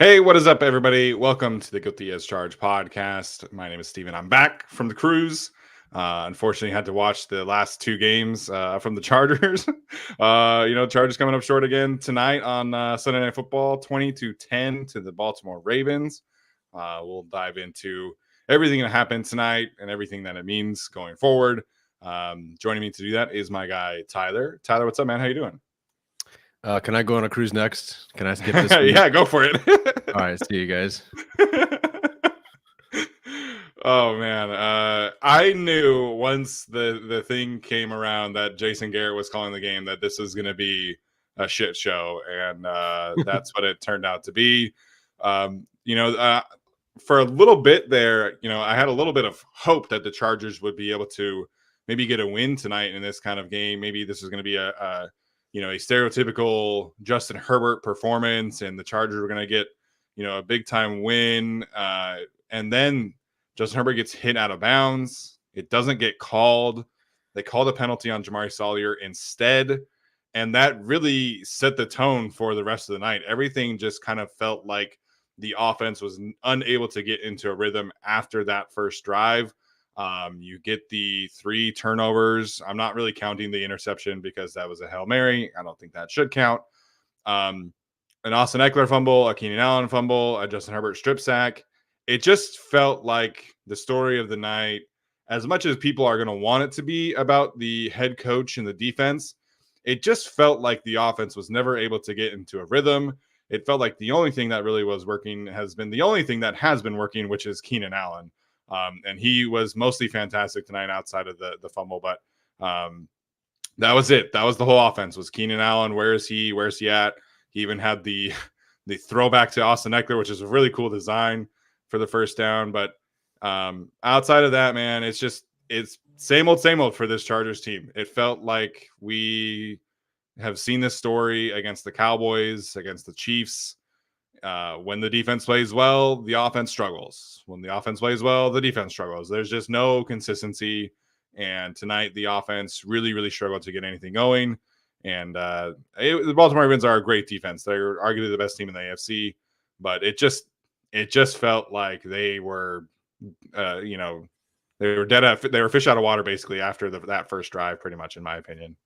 Hey, what is up, everybody? Welcome to the Guilty as Charged podcast. My name is Steven. I'm back from the cruise. Unfortunately, had to watch the last two games from the Chargers. Chargers coming up short again tonight on Sunday Night Football, 20-10 to the Baltimore Ravens. We'll dive into everything that happened tonight and everything that it means going forward. Joining me to do that is my guy, Tyler. Tyler, what's up, man? How you doing? Can I go on a cruise next? Can I skip this week? Yeah, go for it. All right, see you guys. Oh man, I knew once the thing came around that Jason Garrett was calling the game that this was going to be a shit show, and that's what it turned out to be. For a little bit there, I had a little bit of hope that the Chargers would be able to maybe get a win tonight in this kind of game. Maybe this is going to be a stereotypical Justin Herbert performance, and the Chargers were going to get a big time win, and then Justin Herbert gets hit out of bounds. It doesn't get called. They called a penalty on Jamari Salyer instead, and that really set the tone for the rest of the night. Everything just kind of felt like the offense was unable to get into a rhythm after that first drive. You get the 3 turnovers. I'm not really counting the interception because that was a Hail Mary. I don't think that should count. An Austin Eckler fumble, a Keenan Allen fumble, a Justin Herbert strip sack. It just felt like the story of the night, as much as people are going to want it to be about the head coach and the defense. It just felt like the offense was never able to get into a rhythm. It felt like the only thing that really was working has been the only thing that has been working, which is Keenan Allen. And he was mostly fantastic tonight outside of the fumble. But that was it. That was the whole offense was Keenan Allen. Where is he? Where's he at? He even had the throwback to Austin Eckler, which is a really cool design for the first down. But outside of that, man, it's same old for this Chargers team. It felt like we have seen this story against the Cowboys, against the Chiefs. When the defense plays well, the offense struggles. When the offense plays well, the defense struggles. There's just no consistency. And tonight, the offense really, really struggled to get anything going. And the Baltimore Ravens are a great defense. They're arguably the best team in the AFC. But it just felt like they were, they were they were fish out of water basically after that first drive, pretty much, in my opinion.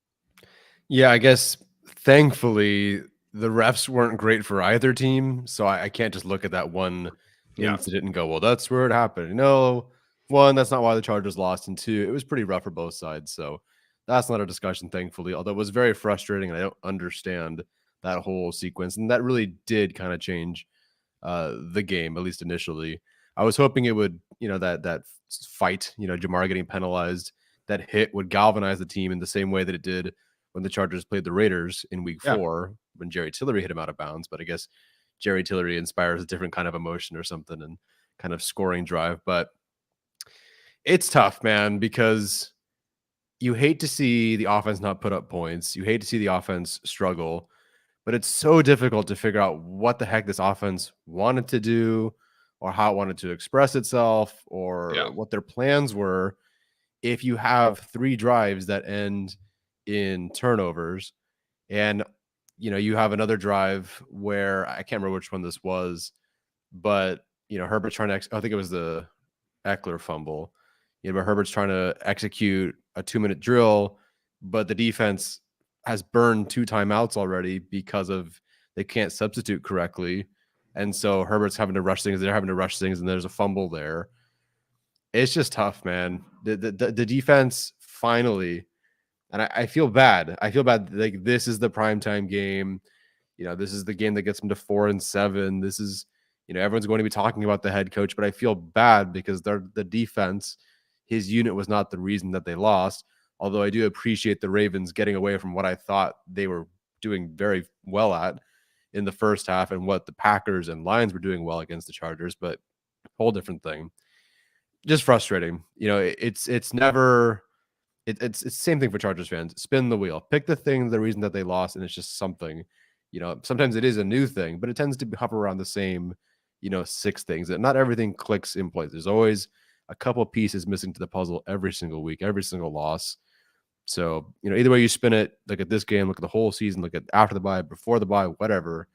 Yeah, I guess thankfully the refs weren't great for either team, so I can't just look at that one incident and go, well, that's where it happened. No, one, that's not why the Chargers lost, and 2, it was pretty rough for both sides. So that's not a discussion, thankfully, although it was very frustrating, and I don't understand that whole sequence. And that really did kind of change the game, at least initially. I was hoping it would, that fight, Jamar getting penalized, that hit would galvanize the team in the same way that it did when the Chargers played the Raiders in week 4 when Jerry Tillery hit him out of bounds. But I guess Jerry Tillery inspires a different kind of emotion or something and kind of scoring drive. But it's tough, man, because you hate to see the offense not put up points. You hate to see the offense struggle, but it's so difficult to figure out what the heck this offense wanted to do or how it wanted to express itself or what their plans were. If you have 3 drives that end in turnovers and, you have another drive where I can't remember which one this was, but, Herbert's trying to, I think it was the Eckler fumble. But Herbert's trying to execute a 2-minute drill, but the defense has burned 2 timeouts already because of they can't substitute correctly. And so Herbert's having to rush things. They're having to rush things, and there's a fumble there. It's just tough, man. The defense finally, and I feel bad. I feel bad. Like, this is the primetime game. This is the game that gets them to 4-7. This is, everyone's going to be talking about the head coach, but I feel bad because the defense, his unit was not the reason that they lost. Although I do appreciate the Ravens getting away from what I thought they were doing very well at in the first half and what the Packers and Lions were doing well against the Chargers, but whole different thing. Just frustrating. It's never, it's the same thing for Chargers fans. Spin the wheel, pick the reason that they lost, and it's just something. Sometimes it is a new thing, but it tends to hover around the same, 6 things. That not everything clicks in place. There's always a couple pieces missing to the puzzle every single week, every single loss. So, either way you spin it, look at this game, look at the whole season, look at after the bye, before the bye, whatever.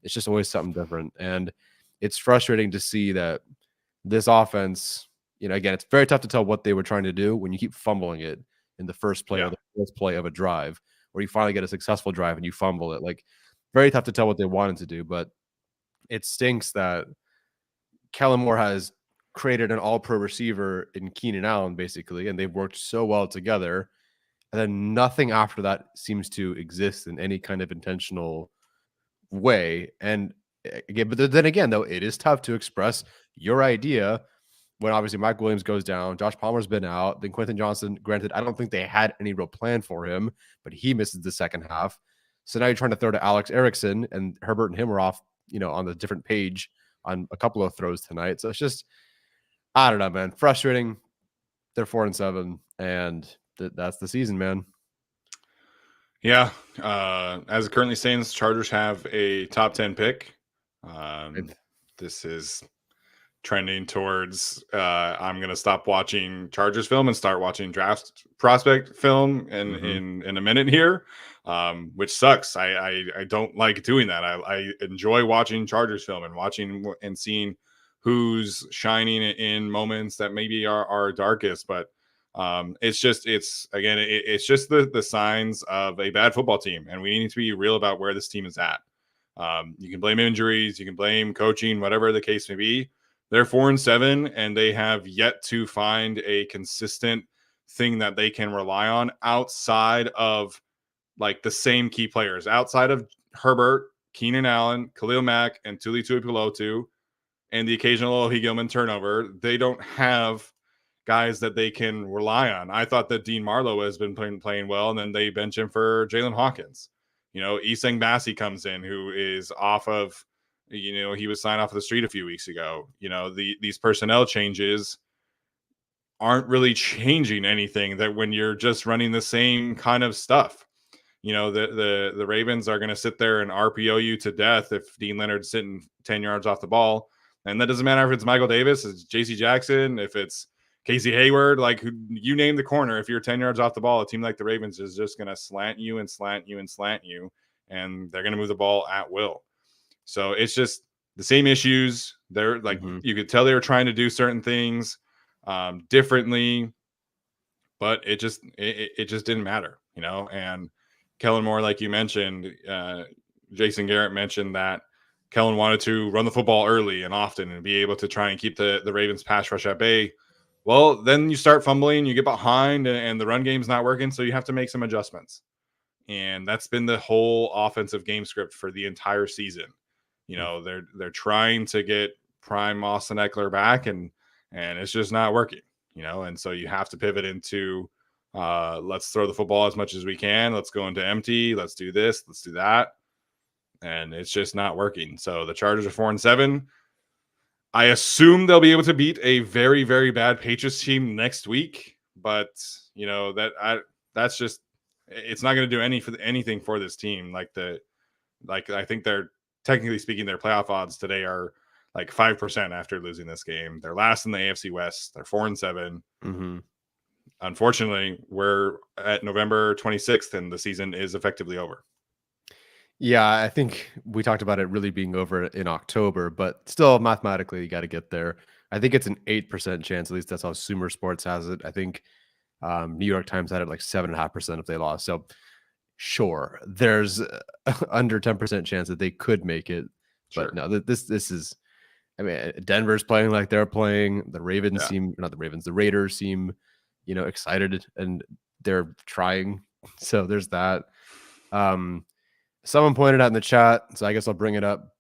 It's just always something different. And it's frustrating to see that this offense, again, it's very tough to tell what they were trying to do when you keep fumbling it in the first play or the fourth play of a drive, where you finally get a successful drive and you fumble it. Like, very tough to tell what they wanted to do, but it stinks that Kellen Moore has created an all-pro receiver in Keenan Allen, basically, and they've worked so well together. And then nothing after that seems to exist in any kind of intentional way. And again, but then again, though, it is tough to express your idea when obviously Mike Williams goes down, Josh Palmer's been out, then Quentin Johnston, granted, I don't think they had any real plan for him, but he misses the second half. So now you're trying to throw to Alex Erickson, and Herbert and him are off, on the different page on a couple of throws tonight. So it's just, I don't know, man. Frustrating. They're 4-7, and that's the season, man. Yeah. As it currently stands, Chargers have a top 10 pick. This is trending towards I'm going to stop watching Chargers film and start watching draft prospect film in a minute here, which sucks. I don't like doing that. I enjoy watching Chargers film and watching and seeing who's shining in moments that maybe are darkest, but it's just the signs of a bad football team, and we need to be real about where this team is at. You can blame injuries, you can blame coaching, whatever the case may be. They're 4-7, and they have yet to find a consistent thing that they can rely on outside of like the same key players, outside of Herbert, Keenan Allen, Khalil Mack, and Tuli Tuipulotu, and the occasional Gilman turnover. They don't have guys that they can rely on. I thought that Dean Marlowe has been playing well, and then they bench him for Jalen Hawkins. Isang Bassi comes in, who is off of, he was signed off of the street a few weeks ago. These personnel changes aren't really changing anything that when you're just running the same kind of stuff. The Ravens are going to sit there and RPO you to death if Dean Leonard's sitting 10 yards off the ball. And that doesn't matter if it's Michael Davis, it's JC Jackson, if it's Casey Hayward, like you name the corner. If you're 10 yards off the ball, a team like the Ravens is just going to slant you and slant you and slant you, and they're going to move the ball at will. So it's just the same issues. They're like, you could tell they were trying to do certain things differently, but it just didn't matter, and Kellen Moore, like you mentioned, Jason Garrett mentioned that Kellen wanted to run the football early and often and be able to try and keep the Ravens pass rush at bay. Well, then you start fumbling, you get behind, and the run game's not working, so you have to make some adjustments. And that's been the whole offensive game script for the entire season. They're trying to get prime Austin Eckler back, and it's just not working. And so you have to pivot into let's throw the football as much as we can. Let's go into empty. Let's do this. Let's do that. And it's just not working. So the Chargers are 4-7. I assume they'll be able to beat a very, very bad Patriots team next week, but that's just, it's not going to do anything for this team. I think they're technically speaking, their playoff odds today are like 5% after losing this game. They're last in the AFC West. They're 4-7. Unfortunately, we're at November 26th, and the season is effectively over. Yeah, I think we talked about it really being over in October, but still mathematically you got to get there. I think it's an 8% chance, at least that's how Sumer Sports has it. I think New York Times had it like 7.5% if they lost. So sure, there's under 10% chance that they could make it. But no, this is, I mean, Denver's playing like they're playing. The Ravens seem, not the Ravens, the Raiders seem, excited, and they're trying. So there's that. Someone pointed out in the chat, so I guess I'll bring it up.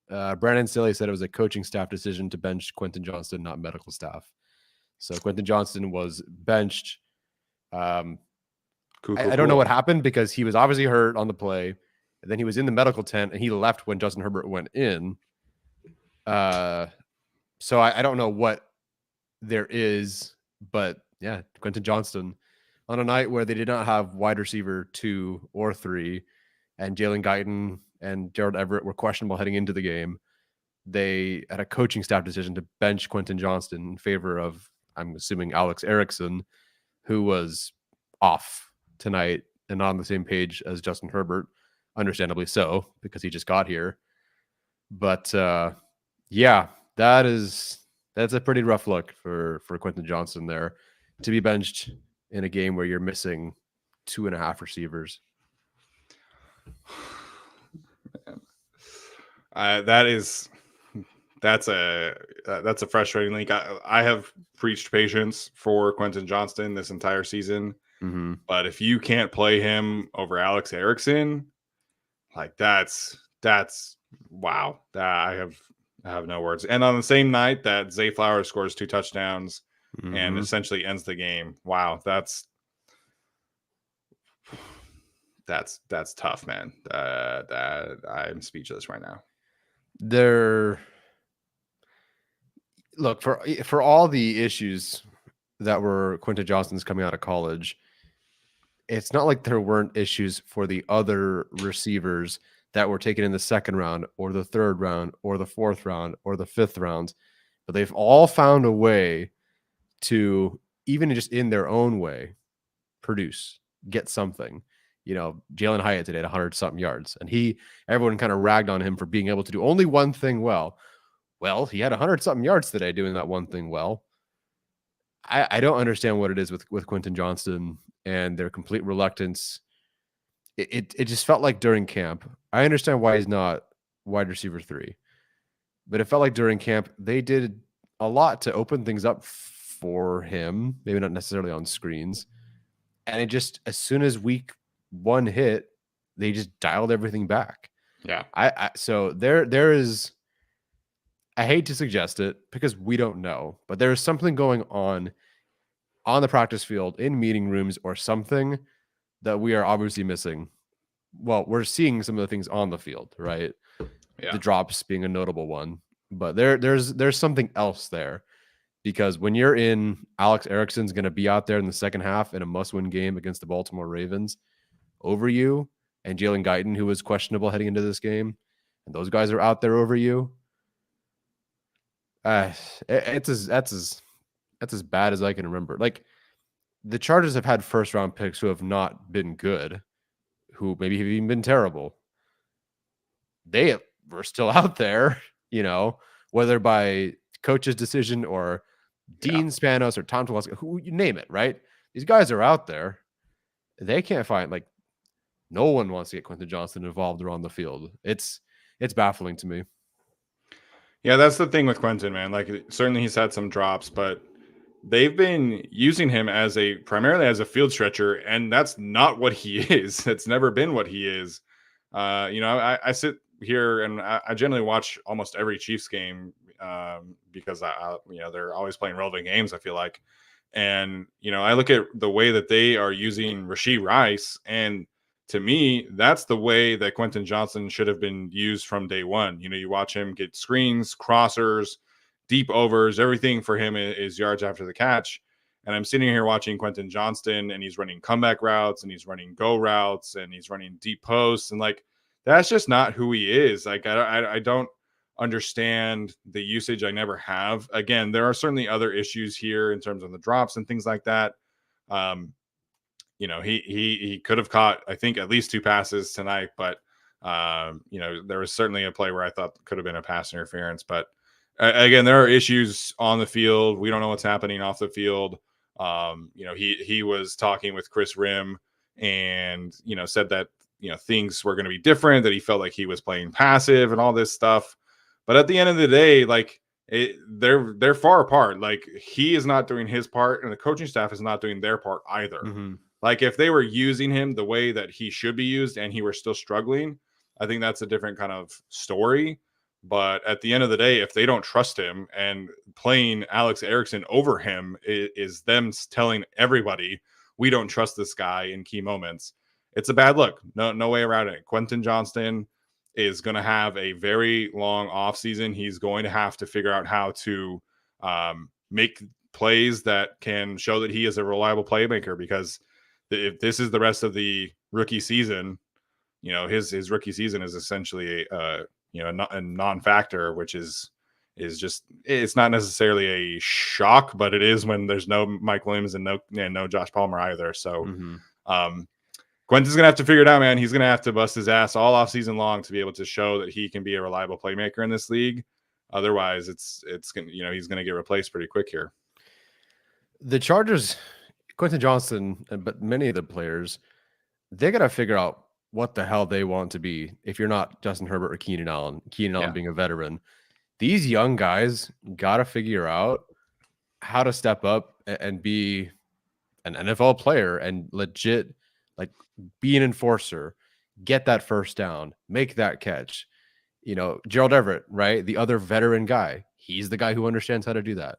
Brandon Silly said it was a coaching staff decision to bench Quentin Johnston, not medical staff. So Quentin Johnston was benched. I don't know what happened, because he was obviously hurt on the play, and then he was in the medical tent, and he left when Justin Herbert went in. So I don't know what there is, but yeah, Quentin Johnston on a night where they did not have wide receiver 2 or 3, and Jalen Guyton and Gerald Everett were questionable heading into the game. They had a coaching staff decision to bench Quentin Johnston in favor of, I'm assuming, Alex Erickson, who was off tonight and not on the same page as Justin Herbert, understandably so, because he just got here. But yeah, that's a pretty rough look for Quentin Johnston there to be benched in a game where you're missing 2.5 receivers. That's a frustrating link. I have preached patience for Quentin Johnston this entire season, but if you can't play him over Alex Erickson, like that's wow. I have no words. And on the same night that Zay Flowers scores 2 touchdowns and essentially ends the game, wow, that's tough, man. That I'm speechless right now. Look, for all the issues that were Quentin Johnston's coming out of college, it's not like there weren't issues for the other receivers that were taken in the 2nd round or the 3rd round or the 4th round or the 5th round, but they've all found a way to, even just in their own way, produce, get something. Jalen Hyatt today had 100-something yards, and everyone kind of ragged on him for being able to do only one thing well. Well, he had 100-something yards today doing that one thing well. I don't understand what it is with Quentin Johnston and their complete reluctance. It just felt like during camp. I understand why he's not wide receiver 3, but it felt like during camp they did a lot to open things up for him, maybe not necessarily on screens. And it just, as soon as week 1 hit, they just dialed everything back. Yeah. So there is, I hate to suggest it because we don't know, but there is something going on the practice field, in meeting rooms, or something that we are obviously missing. Well, we're seeing some of the things on the field, right? Yeah. The drops being a notable one, but there's something else there, because when you're in, Alex Erickson's going to be out there in the second half in a must-win game against the Baltimore Ravens over you, and Jalen Guyton, who was questionable heading into this game, and those guys are out there over you. That's as bad as I can remember. Like, the Chargers have had first-round picks who have not been good, who maybe have even been terrible. They were still out there, whether by coach's decision or Dean Spanos or Tom Telesco, who you name it, right? These guys are out there. They can't find, like, no one wants to get Quentin Johnston involved or on the field. It's baffling to me. Yeah, that's the thing with Quentin, man. Like, certainly he's had some drops, but they've been using him primarily as a field stretcher, and that's not what he is. It's never been what he is. I sit here and I generally watch almost every Chiefs game because they're always playing relevant games, I feel like. And, I look at the way that they are using Rashee Rice, and to me, that's the way that Quentin Johnston should have been used from day one. You watch him get screens, crossers, deep overs, everything for him is yards after the catch. And I'm sitting here watching Quentin Johnston, and he's running comeback routes, and he's running go routes, and he's running deep posts. And, like, that's just not who he is. Like, I don't understand the usage. I never have. Again, there are certainly other issues here in terms of the drops and things like that. He could have caught, I think, at least 2 passes tonight, but there was certainly a play where I thought could have been a pass interference. But again, there are issues on the field. We don't know what's happening off the field. He was talking with Chris Rim and, said that, things were going to be different, that he felt like he was playing passive and all this stuff. But at the end of the day, like, they're far apart. Like, he is not doing his part, and the coaching staff is not doing their part either. Like, if they were using him the way that he should be used and he were still struggling, I think that's a different kind of story. But at the end of the day, if they don't trust him, and playing Alex Erickson over him is them telling everybody, we don't trust this guy in key moments, it's a bad look. No way around it. Quentin Johnston is going to have a very long offseason. He's going to have to figure out how to make plays that can show that he is a reliable playmaker, because if this is the rest of the rookie season, his rookie season is essentially a non-factor, which is just, it's not necessarily a shock, but it is when there's no Mike Williams and no Josh Palmer either. So Quentin's gonna have to figure it out, man. He's gonna have to bust his ass all off season long to be able to show that he can be a reliable playmaker in this league. Otherwise, it's gonna, he's gonna get replaced pretty quick here. The Chargers, Quentin Johnston, but many of the players, they got to figure out what the hell they want to be. If you're not Justin Herbert or Keenan Allen being a veteran, these young guys got to figure out how to step up and be an NFL player and legit, like, be an enforcer, get that first down, make that catch. Gerald Everett, right? The other veteran guy. He's the guy who understands how to do that.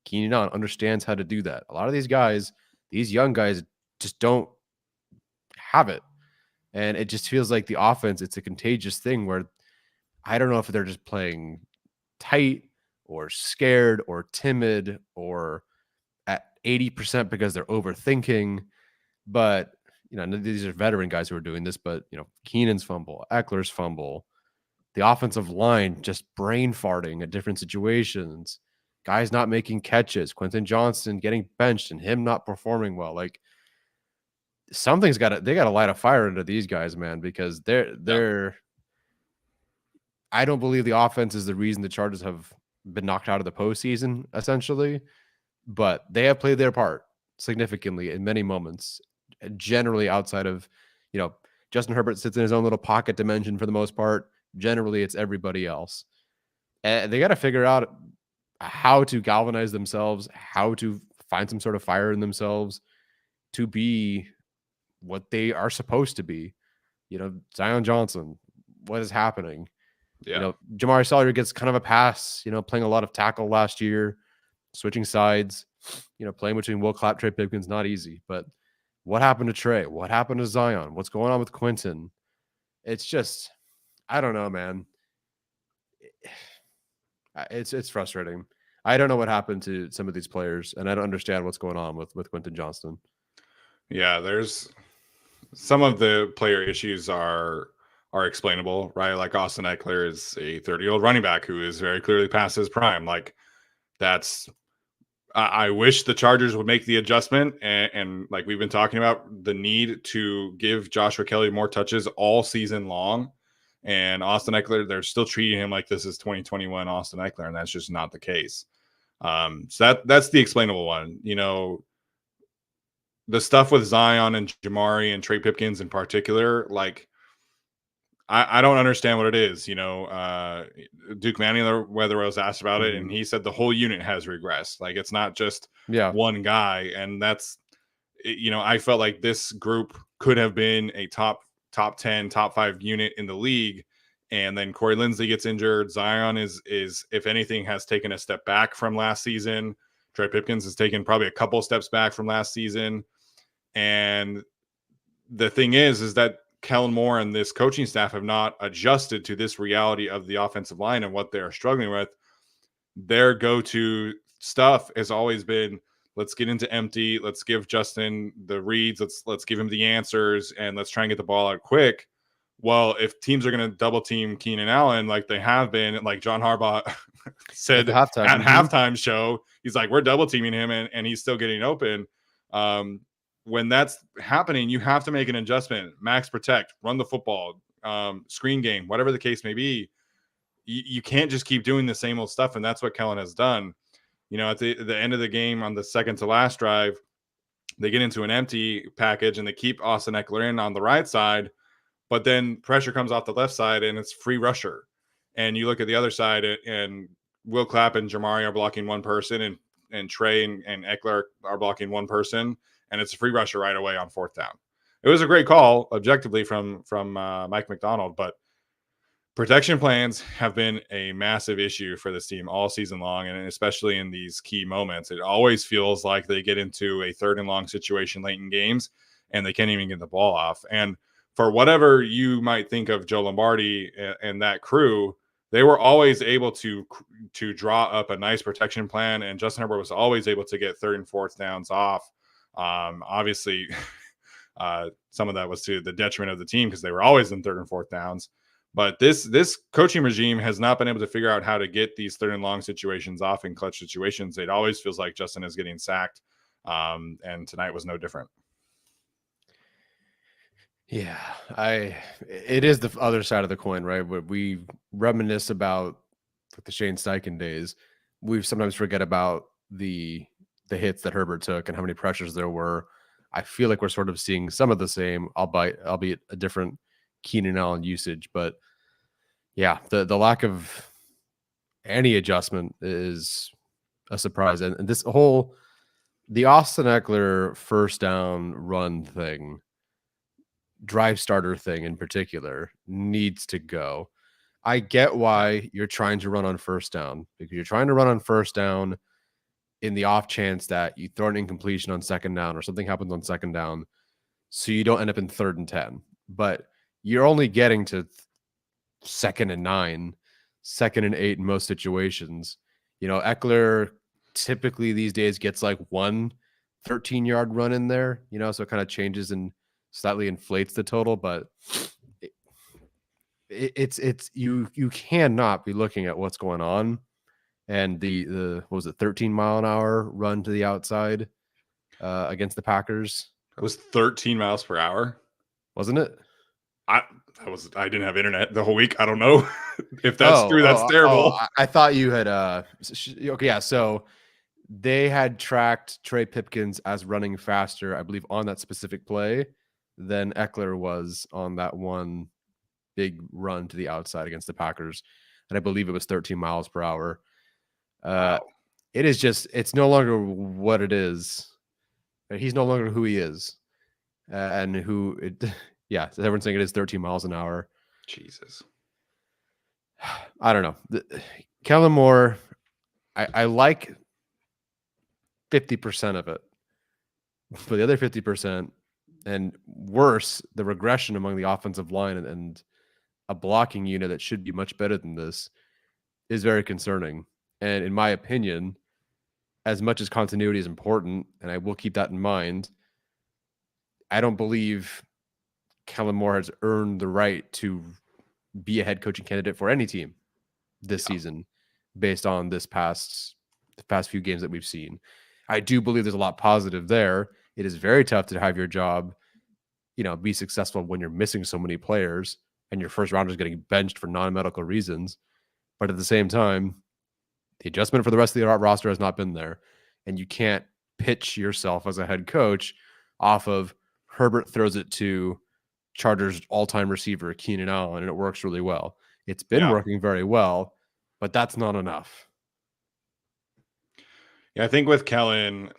Keenan Allen understands how to do that. A lot of these guys, these young guys, just don't have it. And it just feels like the offense, it's a contagious thing where I don't know if they're just playing tight or scared or timid or at 80% because they're overthinking. But, these are veteran guys who are doing this, but, Keenan's fumble, Eckler's fumble, the offensive line just brain farting at different situations, guys not making catches, Quentin Johnston getting benched and him not performing well. Like, they got to light a fire into these guys, man, because they're I don't believe the offense is the reason the Chargers have been knocked out of the postseason, essentially, but they have played their part significantly in many moments, generally outside of, Justin Herbert sits in his own little pocket dimension for the most part. Generally, it's everybody else. And they got to figure out how to galvanize themselves, how to find some sort of fire in themselves to be what they are supposed to be. Zion Johnson, what is happening? Yeah. Jamari Salyer gets kind of a pass, playing a lot of tackle last year, switching sides, playing between Will Clapp, Trey Pipkins, not easy. But what happened to Trey? What happened to Zion? What's going on with Quentin? It's just, I don't know, man. It's frustrating. I don't know what happened to some of these players, and I don't understand what's going on with Quentin Johnston. Yeah, there's some of the player issues are explainable, right? Like Austin Eckler is a 30-year-old running back who is very clearly past his prime. Like, that's I wish the Chargers would make the adjustment, and like we've been talking about, the need to give Joshua Kelly more touches all season long. And Austin Eckler, they're still treating him like this is 2021 Austin Eckler, and that's just not the case. So that's the explainable one. The stuff with Zion and Jamari and Trey Pipkins in particular, like, I don't understand what it is. Duke Manyweather was asked about it, and he said the whole unit has regressed. Like, it's not just one guy. And that's, I felt like this group could have been a top 10, top 5 unit in the league. And then Corey Linsley gets injured. Zion is if anything, has taken a step back from last season. Trey Pipkins has taken probably a couple steps back from last season. And the thing is that Kellen Moore and this coaching staff have not adjusted to this reality of the offensive line and what they're struggling with. Their go-to stuff has always been, let's get into empty. Let's give Justin the reads. Let's give him the answers, and let's try and get the ball out quick. Well, if teams are going to double team Keenan Allen like they have been, like John Harbaugh said at halftime show, he's like, we're double teaming him, and he's still getting open. When that's happening, you have to make an adjustment. Max protect, run the football, screen game, whatever the case may be. You can't just keep doing the same old stuff, and that's what Kellen has done. At the end of the game on the second to last drive, they get into an empty package, and they keep Austin Eckler in on the right side, but then pressure comes off the left side, and it's free rusher. And you look at the other side, and Will Clapp and Jamari are blocking one person, and Trey and Eckler are blocking one person, and it's a free rusher right away on fourth down. It was a great call, objectively, from Mike McDonald, but protection plans have been a massive issue for this team all season long, and especially in these key moments. It always feels like they get into a 3rd and long situation late in games, and they can't even get the ball off. And for whatever you might think of Joe Lombardi and that crew, they were always able to draw up a nice protection plan, and Justin Herbert was always able to get 3rd and 4th downs off. Obviously, some of that was to the detriment of the team because they were always in 3rd and 4th downs. But this coaching regime has not been able to figure out how to get these 3rd and long situations off in clutch situations. It always feels like Justin is getting sacked, and tonight was no different. Yeah, it is the other side of the coin, right? But we reminisce about like the Shane Steichen days. We sometimes forget about the hits that Herbert took and how many pressures there were. I feel like we're sort of seeing some of the same, albeit a different Keenan Allen usage. But yeah, the lack of any adjustment is a surprise. And this whole the Austin Eckler first down run thing, drive starter thing in particular, needs to go. I get why you're trying to run on first down, because you're trying to run on first down in the off chance that you throw an incompletion on second down or something happens on second down, so you don't end up in 3rd and 10. But you're only getting to 2nd and 9, 2nd and 8 in most situations. Eckler typically these days gets like one 13-yard run in there, so it kind of changes and slightly inflates the total, but it's you cannot be looking at what's going on. And the what was it, 13-mile-an-hour run to the outside against the Packers? It was 13 miles per hour, wasn't it? I didn't have internet the whole week. I don't know if that's true. That's terrible. I thought you had okay, yeah. So they had tracked Trey Pipkins as running faster, I believe, on that specific play than Eckler was on that one big run to the outside against the Packers. And I believe it was 13 miles per hour. Wow. It is just, it's no longer what it is. He's no longer who he is. And who it, yeah, so everyone's saying it is 13 miles an hour. Jesus. I don't know. Kellen Moore, I like 50% of it. But the other 50%, and worse, the regression among the offensive line and a blocking unit that should be much better than this is very concerning. And in my opinion, as much as continuity is important, and I will keep that in mind, I don't believe Kellen Moore has earned the right to be a head coaching candidate for any team this season based on the past few games that we've seen. I do believe there's a lot positive there. It is very tough to have your job, be successful when you're missing so many players and your first rounders getting benched for non-medical reasons. But at the same time, the adjustment for the rest of the roster has not been there. And you can't pitch yourself as a head coach off of Herbert throws it to Chargers all-time receiver Keenan Allen, and it works really well. It's been working very well, but that's not enough. Yeah, I think with Kellen,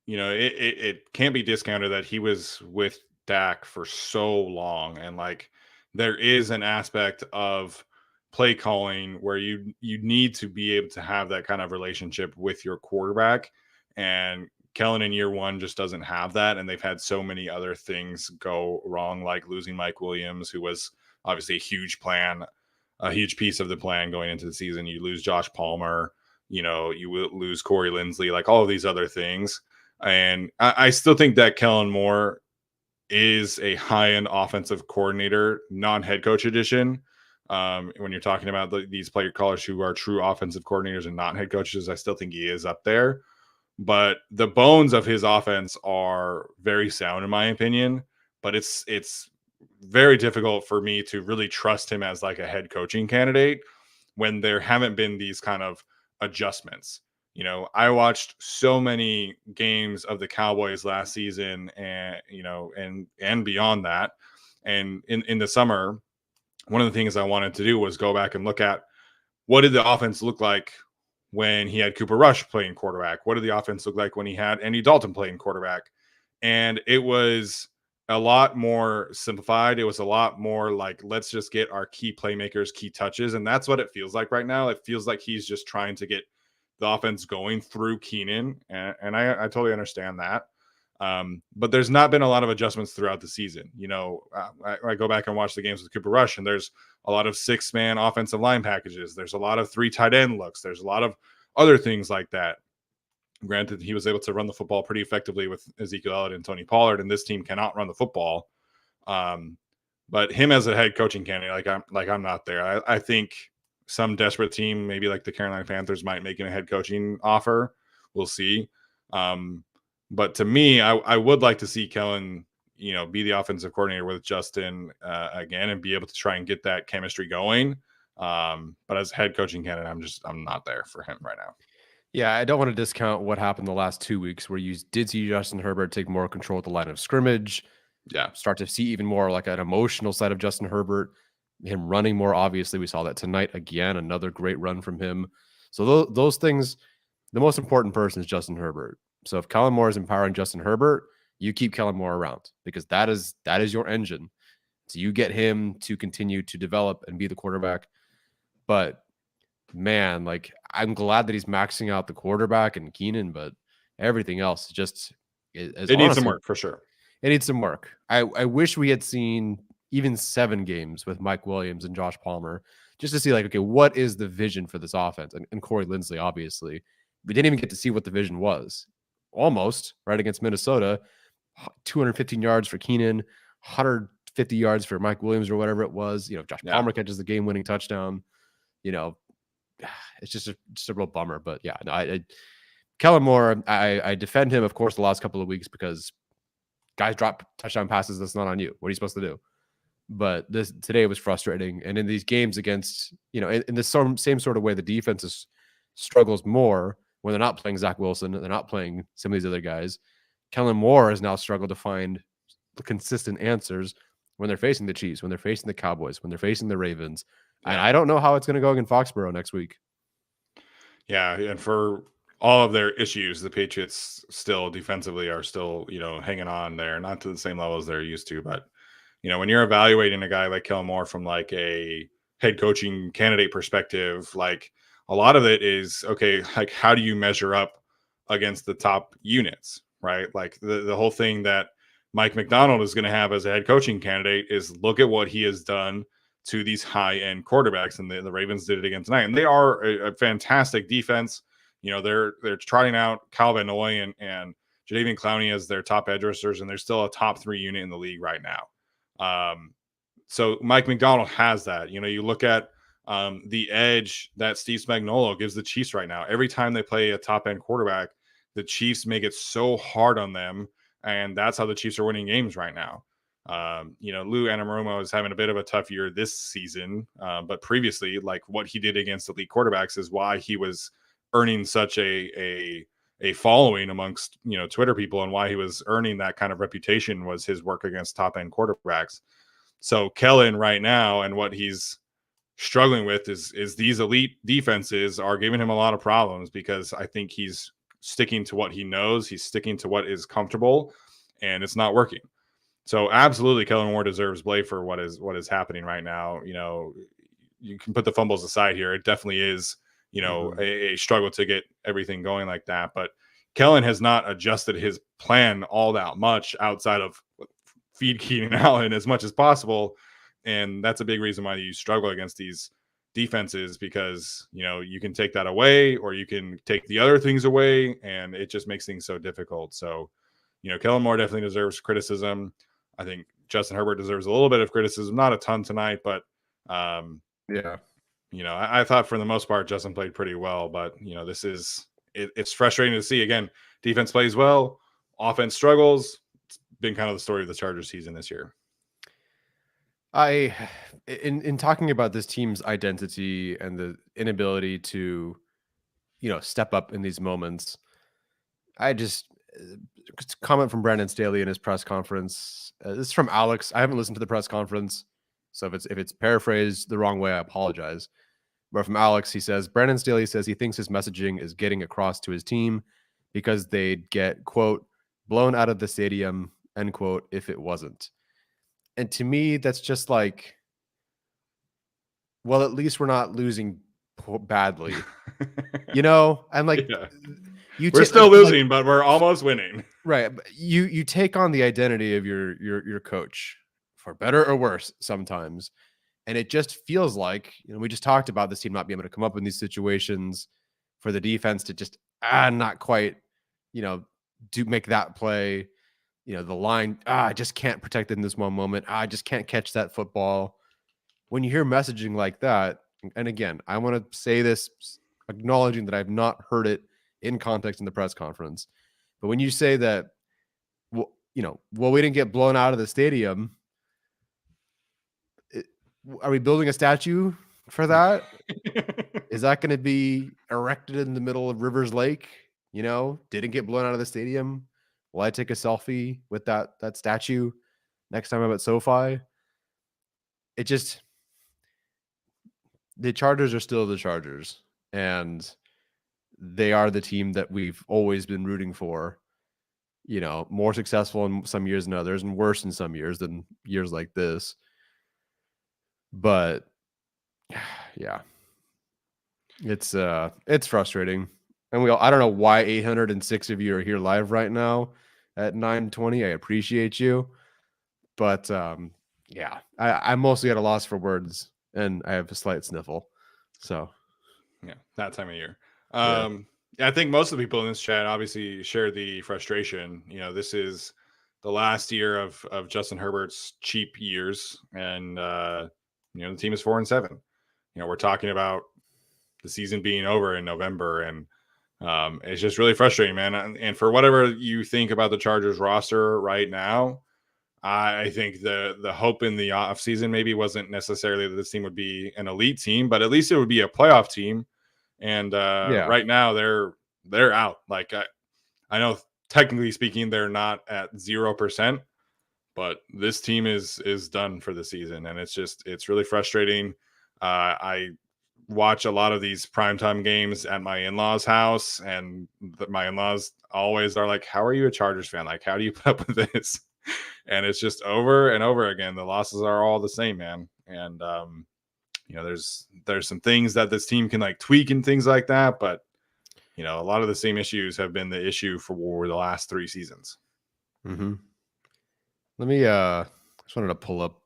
it can't be discounted that he was with Dak for so long, and there is an aspect of play calling where you need to be able to have that kind of relationship with your quarterback, and Kellen in year one just doesn't have that, and they've had so many other things go wrong, like losing Mike Williams, who was obviously a huge piece of the plan going into the season. You lose Josh Palmer, you will lose Corey Linsley, like all of these other things. And I still think that Kellen Moore is a high-end offensive coordinator, non-head coach edition. When you're talking about these player callers who are true offensive coordinators and not head coaches, I still think he is up there. But the bones of his offense are very sound, in my opinion. But it's very difficult for me to really trust him as like a head coaching candidate when there haven't been these kind of adjustments. I watched so many games of the Cowboys last season, and and beyond that. And in the summer, one of the things I wanted to do was go back and look at what did the offense look like when he had Cooper Rush playing quarterback? What did the offense look like when he had Andy Dalton playing quarterback? And it was a lot more simplified. It was a lot more like, let's just get our key playmakers, key touches. And that's what it feels like right now. It feels like he's just trying to get the offense going through Keenan. And I totally understand that. But there's not been a lot of adjustments throughout the season. I go back and watch the games with Cooper Rush, and there's a lot of 6-man offensive line packages. There's a lot of 3 tight end looks. There's a lot of other things like that. Granted, he was able to run the football pretty effectively with Ezekiel Elliott and Tony Pollard, and this team cannot run the football. But him as a head coaching candidate, I'm not there. I think some desperate team, maybe like the Carolina Panthers, might make him a head coaching offer. We'll see. But to me, I would like to see Kellen be the offensive coordinator with Justin again and be able to try and get that chemistry going. But as head coaching candidate, I'm not there for him right now. Yeah, I don't want to discount what happened the last 2 weeks where you did see Justin Herbert take more control at the line of scrimmage. Yeah. Start to see even more like an emotional side of Justin Herbert, him running more. Obviously, we saw that tonight again, another great run from him. So those things, the most important person is Justin Herbert. So if Kellen Moore is empowering Justin Herbert, you keep Kellen Moore around because that is your engine. So you get him to continue to develop and be the quarterback. But man, like I'm glad that he's maxing out the quarterback and Keenan, but everything else just is it needs some work for sure. It needs some work. I wish we had seen even 7 games with Mike Williams and Josh Palmer just to see like, okay, what is the vision for this offense? And Corey Linsley, obviously. We didn't even get to see what the vision was. Almost right against Minnesota, 215 yards for Keenan, 150 yards for Mike Williams or whatever it was. Josh Palmer catches the game-winning touchdown. It's just a real bummer. But yeah, no, Kellen Moore, I defend him, of course, the last couple of weeks because guys drop touchdown passes. That's not on you. What are you supposed to do? But today was frustrating. And in these games against, in the same sort of way, the defense struggles more when they're not playing Zach Wilson. They're not playing some of these other guys. Kellen Moore has now struggled to find the consistent answers when they're facing the Chiefs, when they're facing the Cowboys, when they're facing the Ravens. Yeah. And I don't know how it's going to go against Foxborough next week. Yeah. And for all of their issues, the Patriots still defensively are still, hanging on there, not to the same level as they're used to. But, when you're evaluating a guy like Kellen Moore from like a head coaching candidate perspective, like a lot of it is, okay, like how do you measure up against the top units, right? Like the whole thing that Mike McDonald is going to have as a head coaching candidate is look at what he has done to these high-end quarterbacks. And the Ravens did it again tonight. And they are a fantastic defense. They're trotting out Kyle Van Noy and Jadeveon Clowney as their top edge rushers, and they're still a top 3 unit in the league right now. So Mike McDonald has that. You look at the edge that Steve Spagnuolo gives the Chiefs right now. Every time they play a top-end quarterback, the Chiefs make it so hard on them, and that's how the Chiefs are winning games right now. Lou Anarumo is having a bit of a tough year this season, but previously, like what he did against elite quarterbacks is why he was earning such a following amongst Twitter people, and why he was earning that kind of reputation was his work against top end quarterbacks. So Kellen right now, and what he's struggling with is these elite defenses are giving him a lot of problems because I think he's sticking to what he knows, he's sticking to what is comfortable, and it's not working. So absolutely, Kellen Moore deserves blame for what is happening right now. You can put the fumbles aside here. It definitely is, a struggle to get everything going like that. But Kellen has not adjusted his plan all that much outside of feed Keenan Allen as much as possible. And that's a big reason why you struggle against these defenses because, you can take that away or you can take the other things away, and it just makes things so difficult. So, Kellen Moore definitely deserves criticism. I think Justin Herbert deserves a little bit of criticism, not a ton tonight, but yeah. I thought for the most part Justin played pretty well, but it's frustrating to see. Again, defense plays well, offense struggles. It's been kind of the story of the Chargers season this year. In talking about this team's identity and the inability to, step up in these moments, I just comment from Brandon Staley in his press conference. This is from Alex. I haven't listened to the press conference, so if it's paraphrased the wrong way, I apologize. But from Alex, he says, Brandon Staley says he thinks his messaging is getting across to his team because they'd get, quote, blown out of the stadium, end quote, if it wasn't. And to me, that's just like, well, at least we're not losing badly, and like, yeah. We're still losing, but we're almost winning. Right. You take on the identity of your coach, for better or worse sometimes. And it just feels like, we just talked about this team not being able to come up in these situations, for the defense to just not quite, do make that play. The line, I just can't protect it in this one moment. I just can't catch that football. When you hear messaging like that, and again, I want to say this acknowledging that I've not heard it in context in the press conference, but when you say that, well, well, we didn't get blown out of the stadium. Are we building a statue for that? Is that going to be erected in the middle of Rivers Lake? Didn't get blown out of the stadium. Will I take a selfie with that statue next time I'm at SoFi? The Chargers are still the Chargers, and they are the team that we've always been rooting for. More successful in some years than others, and worse in some years than years like this. But yeah, it's frustrating. And I don't know why 806 of you are here live right now at 9:20. I appreciate you. But yeah, I'm mostly at a loss for words, and I have a slight sniffle. So yeah, that time of year. Yeah, I think most of the people in this chat obviously share the frustration. This is the last year of Justin Herbert's cheap years, and the team is 4-7. We're talking about the season being over in November, and it's just really frustrating, man. And for whatever you think about the Chargers roster right now, I think the hope in the offseason maybe wasn't necessarily that this team would be an elite team, but at least it would be a playoff team. And right now they're out. Like I know technically speaking, they're not at 0%, but this team is done for the season, and it's really frustrating. I watch a lot of these primetime games at my in-laws' house, and my in-laws always are like, "How are you a Chargers fan? Like, how do you put up with this?" And it's just over and over again. The losses are all the same, man. And there's some things that this team can like tweak and things like that, but a lot of the same issues have been the issue for the last 3 seasons. Mm-hmm. Let me just wanted to pull up.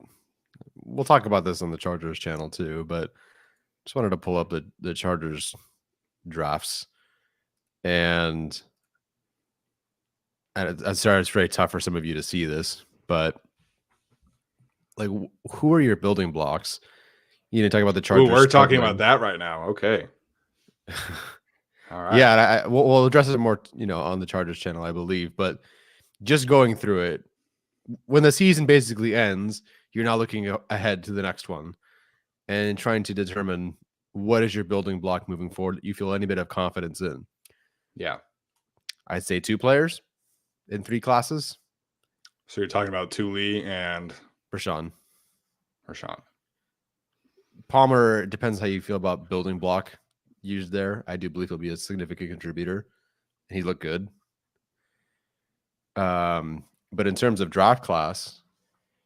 We'll talk about this on the Chargers channel too, but just wanted to pull up the Chargers drafts, and I'm sorry, it's very tough for some of you to see this, but like, who are your building blocks? Talk about the Chargers. Ooh, we're talking about that right now. Okay. All right. Yeah, we'll address it more, on the Chargers channel, I believe. But just going through it, when the season basically ends, you're now looking ahead to the next one and trying to determine what is your building block moving forward that you feel any bit of confidence in. Yeah. I'd say 2 players in 3 classes. So you're talking about Thule and Rashawn. Palmer, depends how you feel about building block used there. I do believe he'll be a significant contributor, and he looked good. But in terms of draft class,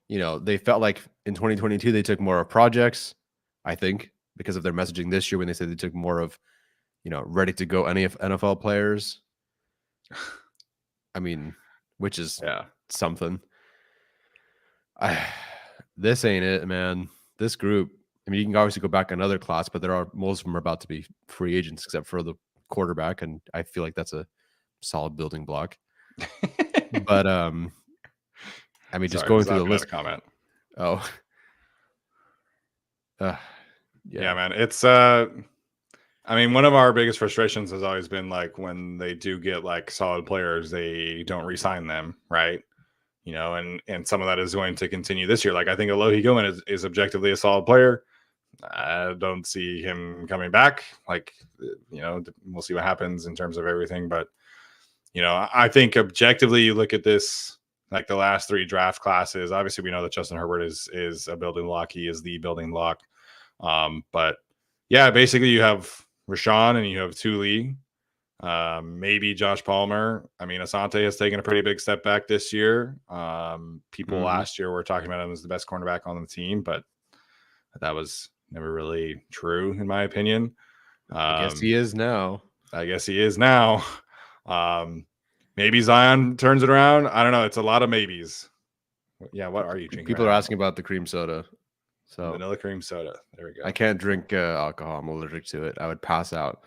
they felt like in 2022 they took more of projects, I think, because of their messaging this year when they said they took more of, ready to go NFL players. I mean, which is something. This ain't it, man. This group, I mean, you can obviously go back another class, but most of them are about to be free agents except for the quarterback, and I feel like that's a solid building block. But I mean, just going through the list. Comment. Oh, yeah, man. It's I mean, one of our biggest frustrations has always been like when they do get like solid players, they don't re-sign them, right? And some of that is going to continue this year. Like I think Alohi Gilman is objectively a solid player. I don't see him coming back. Like, we'll see what happens in terms of everything. But, I think objectively you look at this, like the last 3 draft classes, obviously we know that Justin Herbert is a building block. He is the building block. But yeah, basically you have Rashawn and you have Thule, maybe Josh Palmer. I mean, Asante has taken a pretty big step back this year. People last year were talking about him as the best cornerback on the team, but that was never really true, in my opinion. I guess he is now. Maybe Zion turns it around. I don't know. It's a lot of maybes. Yeah, what are you drinking? People are asking about the cream soda. So vanilla cream soda. There we go. I can't drink alcohol. I'm allergic to it. I would pass out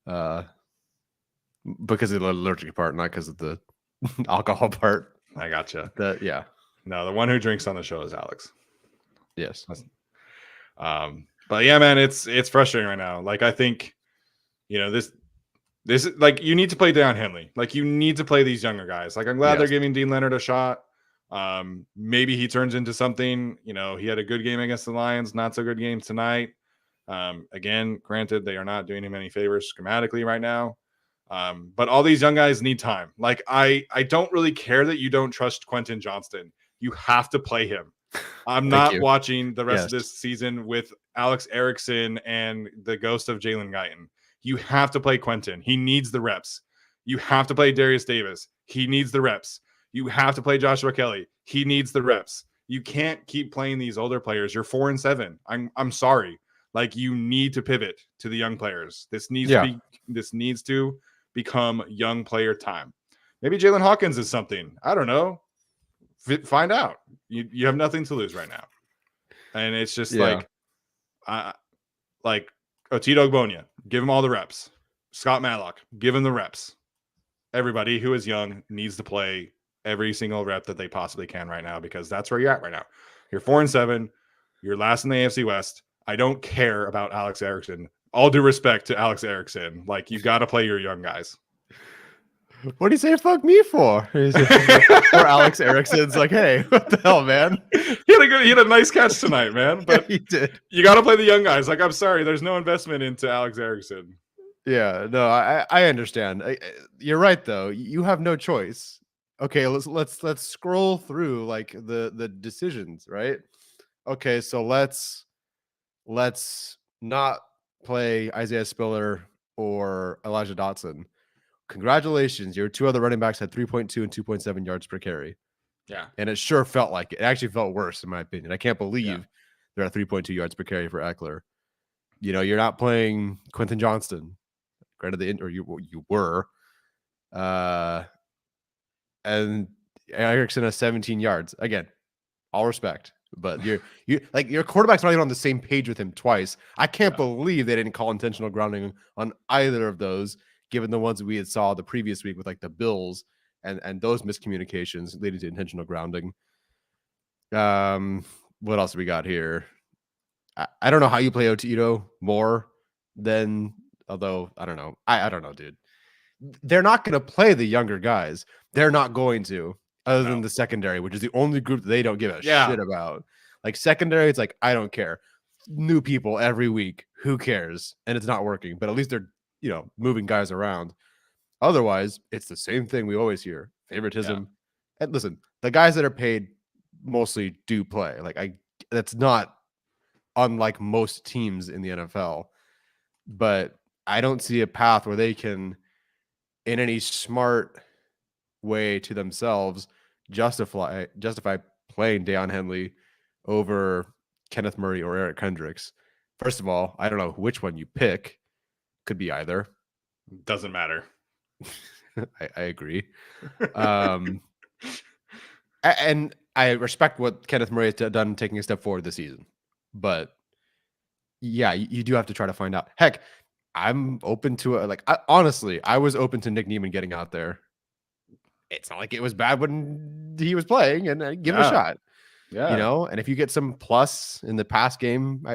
because of the allergic part, not because of the alcohol part. I gotcha. Yeah. No, the one who drinks on the show is Alex. Yes. But yeah, man, it's frustrating right now. Like I think, This is like, you need to play Deion Henley. Like, you need to play these younger guys. Like, I'm glad they're giving Dean Leonard a shot. Maybe he turns into something. You know, he had a good game against the Lions, not so good game tonight. Again, granted, they are not doing him any favors schematically right now. But all these young guys need time. Like, I don't really care that you don't trust Quentin Johnston. You have to play him. I'm not watching the rest of this season with Alex Erickson and the ghost of Jalen Guyton. You have to play Quentin. He needs the reps. You have to play Darius Davis. He needs the reps. You have to play Joshua Kelly. He needs the reps. You can't keep playing these older players. You're 4-7. I'm sorry. Like, you need to pivot to the young players. This needs to become young player time. Maybe Jalen Hawkins is something. I don't know. Find out. You have nothing to lose right now. And it's just like Otito Ogbonia, give him all the reps. Scott Matlock, give him the reps. Everybody who is young needs to play every single rep that they possibly can right now, because that's where you're at right now. You're 4-7. You're last in the AFC West. I don't care about Alex Erickson. All due respect to Alex Erickson. Like, you got to play your young guys. What do you say fuck me for? Or Alex Erickson's like, hey, what the hell, man? He had a nice catch tonight, man. But he did. You got to play the young guys. Like, I'm sorry, there's no investment into Alex Erickson. Yeah, no, I understand. You're right, though. You have no choice. Okay, let's scroll through like the decisions, right? Okay, so let's not play Isaiah Spiller or Elijah Dotson. Congratulations, your two other running backs had 3.2 and 2.7 yards per carry. Yeah, and it sure felt like it. It actually felt worse, in my opinion. I can't believe they're at 3.2 yards per carry for Eckler. You know, you're not playing Quentin Johnston. Granted, you were. And Erickson has 17 yards. Again, all respect, but you like, your quarterback's not even on the same page with him twice. I can't believe they didn't call intentional grounding on either of those, given the ones we had saw the previous week with like the Bills and those miscommunications leading to intentional grounding. What else we got here? I don't know how you play Otito more than, although I don't know. I don't know, dude. They're not going to play the younger guys. They're not going to, other than the secondary, which is the only group that they don't give a shit about. Like, secondary, it's like, I don't care. New people every week. Who cares? And it's not working, but at least they're, you know, moving guys around. Otherwise, it's the same thing we always hear. Favoritism. Yeah. And listen, the guys that are paid mostly do play. Like, that's not unlike most teams in the NFL. But I don't see a path where they can, in any smart way to themselves, justify playing Deion Henley over Kenneth Murray or Eric Kendricks. First of all, I don't know which one you pick. Could be either. Doesn't matter. I agree. And I respect what Kenneth Murray has done taking a step forward this season. But yeah, you do have to try to find out. Heck, I'm open to it. Like, honestly, I was open to Nick Niemann getting out there. It's not like it was bad when he was playing, and give it a shot. Yeah, you know. And if you get some plus in the pass game,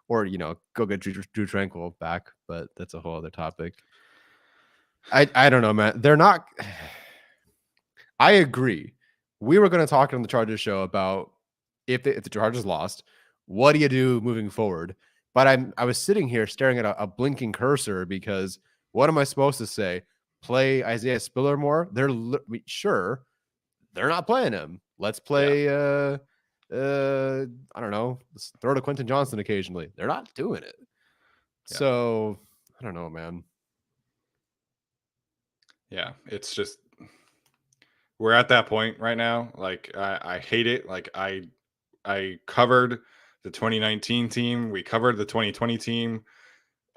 or you know, go get Drew Tranquil back. But that's a whole other topic. I don't know, man. They're not. I agree. We were going to talk on the Chargers show about if the Chargers lost, what do you do moving forward? But I was sitting here staring at a blinking cursor, because what am I supposed to say? Play Isaiah Spiller more? Sure, they're not playing him. Let's play. I don't know. Let's throw to Quentin Johnston occasionally. They're not doing it. Yeah. So I don't know, man. Yeah, it's just, we're at that point right now. Like, I hate it. Like, I covered the 2019 team. We covered the 2020 team.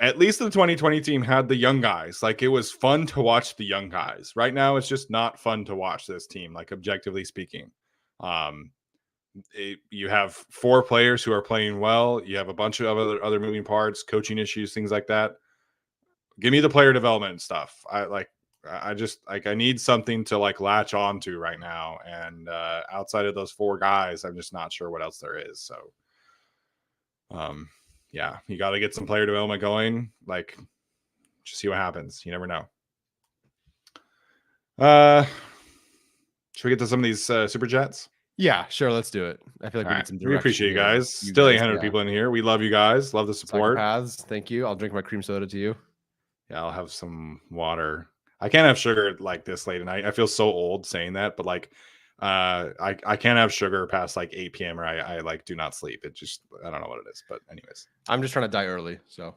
At least the 2020 team had the young guys. Like, it was fun to watch the young guys. Right now, it's just not fun to watch this team, like, objectively speaking. You have 4 players who are playing well. You have a bunch of other moving parts, coaching issues, things like that. Give me the player development stuff. I just, like, I need something to, like, latch on to right now. And outside of those 4 guys, I'm just not sure what else there is. So, yeah, you got to get some player development going. Like, just see what happens. You never know. Should we get to some of these super chats? Yeah, sure. Let's do it. I feel like All we right. need some direction. We appreciate you here. guys. Still 800 yeah. people in here. We love you guys. Love the support. Psychopaths. Thank you. I'll drink my cream soda to you. Yeah, I'll have some water. I can't have sugar like this late at night. I feel so old saying that, but like I can't have sugar past like 8 p.m. or I like do not sleep. It just I don't know what it is. But anyways. I'm just trying to die early. So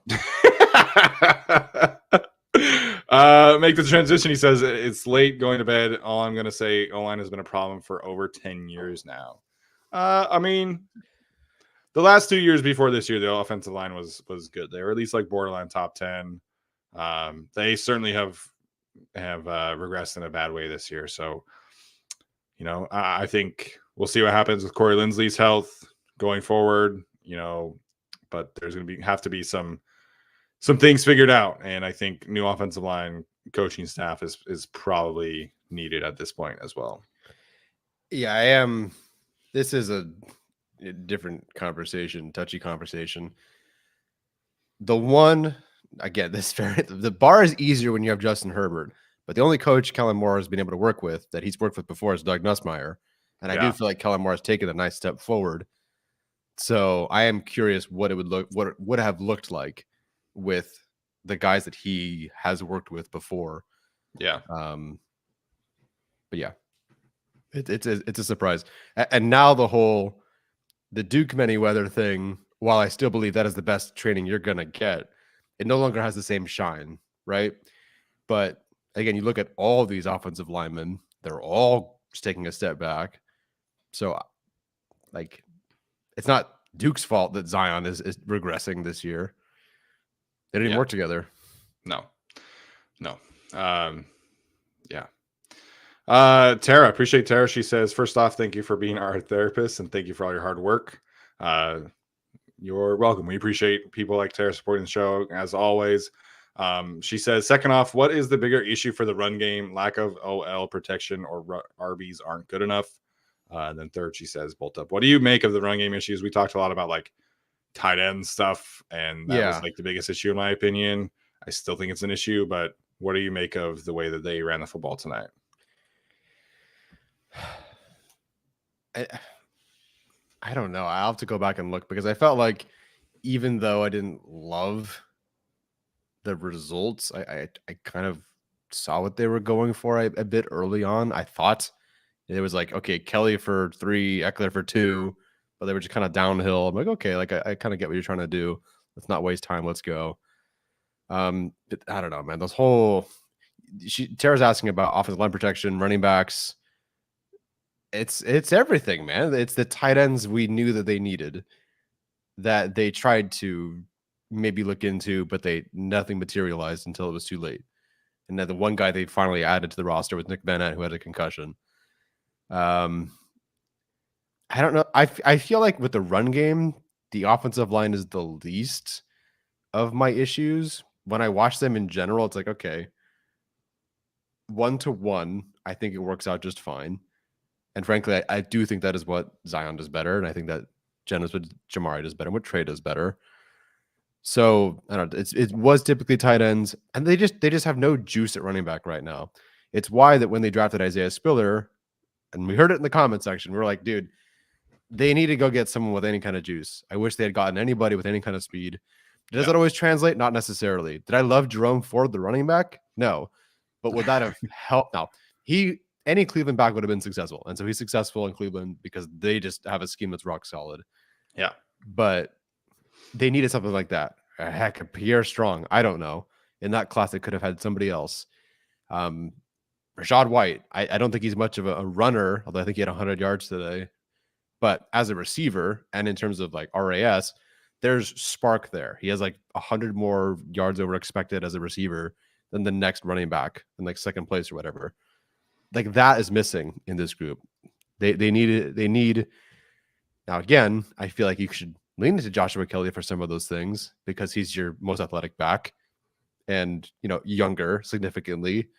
make the transition. He says it's late going to bed. All I'm gonna say, O-line has been a problem for over 10 years now. I mean, the last 2 years before this year, the offensive line was good. They were at least like borderline top 10. They certainly have regressed in a bad way this year. So, you know, I think we'll see what happens with Corey Linsley's health going forward. You know, but there's going to have to be some things figured out, and I think new offensive line coaching staff is probably needed at this point as well. Yeah, I am. This is a different conversation, touchy conversation. The one, again, the bar is easier when you have Justin Herbert, but the only coach Kellen Moore has been able to work with that he's worked with before is Doug Nussmeier, and I do feel like Kellen Moore has taken a nice step forward. So I am curious what it would have looked like with the guys that he has worked with before. Yeah. But yeah, it's a surprise. And now the Duke Manyweather thing, while I still believe that is the best training you're going to get, it no longer has the same shine, right? But again, you look at all these offensive linemen, they're all just taking a step back. So like, it's not Duke's fault that Zion is regressing this year. They didn't work together. No. Yeah. Tara, appreciate Tara. She says, first off, thank you for being our therapist and thank you for all your hard work. You're welcome. We appreciate people like Tara supporting the show as always. She says, second off, what is the bigger issue for the run game? Lack of OL protection or RBs aren't good enough? And then third, she says, bolt up. What do you make of the run game issues? We talked a lot about like tight end stuff, and that was like the biggest issue in my opinion. I still think it's an issue, but what do you make of the way that they ran the football tonight? I don't know. I'll have to go back and look because I felt like even though I didn't love the results, I kind of saw what they were going for a bit early on. I thought it was like, okay, Kelly for 3, Eckler for 2, but they were just kind of downhill. I'm like, okay, like I kind of get what you're trying to do. Let's not waste time. Let's go. But I don't know, man. Those whole Tara's asking about offensive line protection, running backs. It's everything, man. It's the tight ends we knew that they needed, that they tried to maybe look into, but nothing materialized until it was too late. And then the one guy they finally added to the roster was Nick Bennett, who had a concussion. I don't know. I feel like with the run game, the offensive line is the least of my issues. When I watch them in general, it's like, okay, 1-to-1, I think it works out just fine. And frankly, I do think that is what Zion does better. And I think that what Jamari does better, what Trey does better. So I don't know. It was typically tight ends, and they just have no juice at running back right now. It's why that when they drafted Isaiah Spiller, and we heard it in the comment section, we were like, dude, they need to go get someone with any kind of juice. I wish they had gotten anybody with any kind of speed. Does that always translate? Not necessarily. Did I love Jerome Ford, the running back? No. But would that have helped? No. Any Cleveland back would have been successful. And so he's successful in Cleveland because they just have a scheme that's rock solid. Yeah. But they needed something like that. Heck, a Pierre Strong. I don't know. In that class, they could have had somebody else. Rashad White. I don't think he's much of a runner, although I think he had 100 yards today. But as a receiver and in terms of like RAS, there's spark there. He has like 100 more yards over expected as a receiver than the next running back in like second place or whatever. Like that is missing in this group. They need now again, I feel like you should lean into Joshua Kelly for some of those things because he's your most athletic back and younger significantly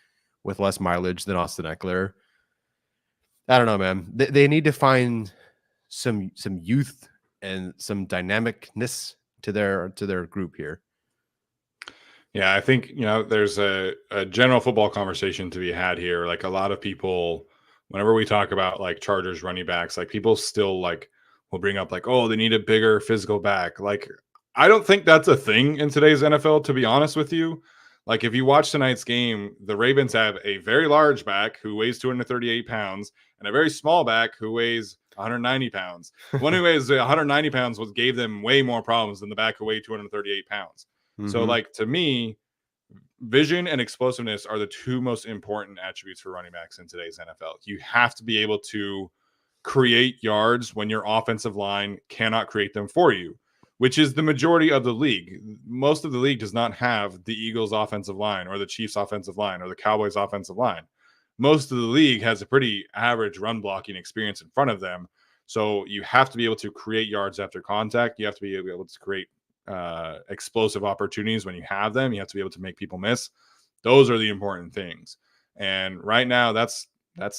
with less mileage than Austin Eckler. I don't know, man. They need to find some youth and some dynamicness to their group here. Yeah, I think, there's a general football conversation to be had here. Like a lot of people, whenever we talk about like Chargers running backs, like people still like will bring up like, oh, they need a bigger physical back. Like, I don't think that's a thing in today's NFL, to be honest with you. Like, if you watch tonight's game, the Ravens have a very large back who weighs 238 pounds and a very small back who weighs 190 pounds. The one who weighs 190 pounds gave them way more problems than the back who weighed 238 pounds. So, like, to me, vision and explosiveness are the two most important attributes for running backs in today's NFL. You have to be able to create yards when your offensive line cannot create them for you, which is the majority of the league. Most of the league does not have the Eagles offensive line or the Chiefs offensive line or the Cowboys offensive line. Most of the league has a pretty average run blocking experience in front of them. So you have to be able to create yards after contact. You have to be able to create explosive opportunities when you have them. You have to be able to make people miss. Those are the important things. And right now, that's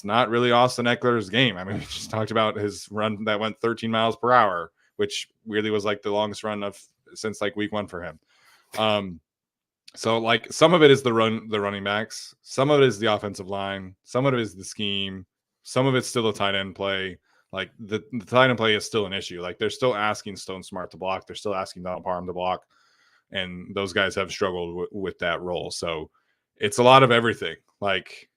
not really Austin Eckler's game. I mean, we just talked about his run that went 13 miles per hour, which weirdly was like the longest run since like week 1 for him. So like some of it is the running backs, some of it is the offensive line, some of it is the scheme, some of it's still a tight end play. Like the tight end play is still an issue. Like they're still asking Stone Smart to block. They're still asking Donald Parham to block. And those guys have struggled with that role. So it's a lot of everything. Like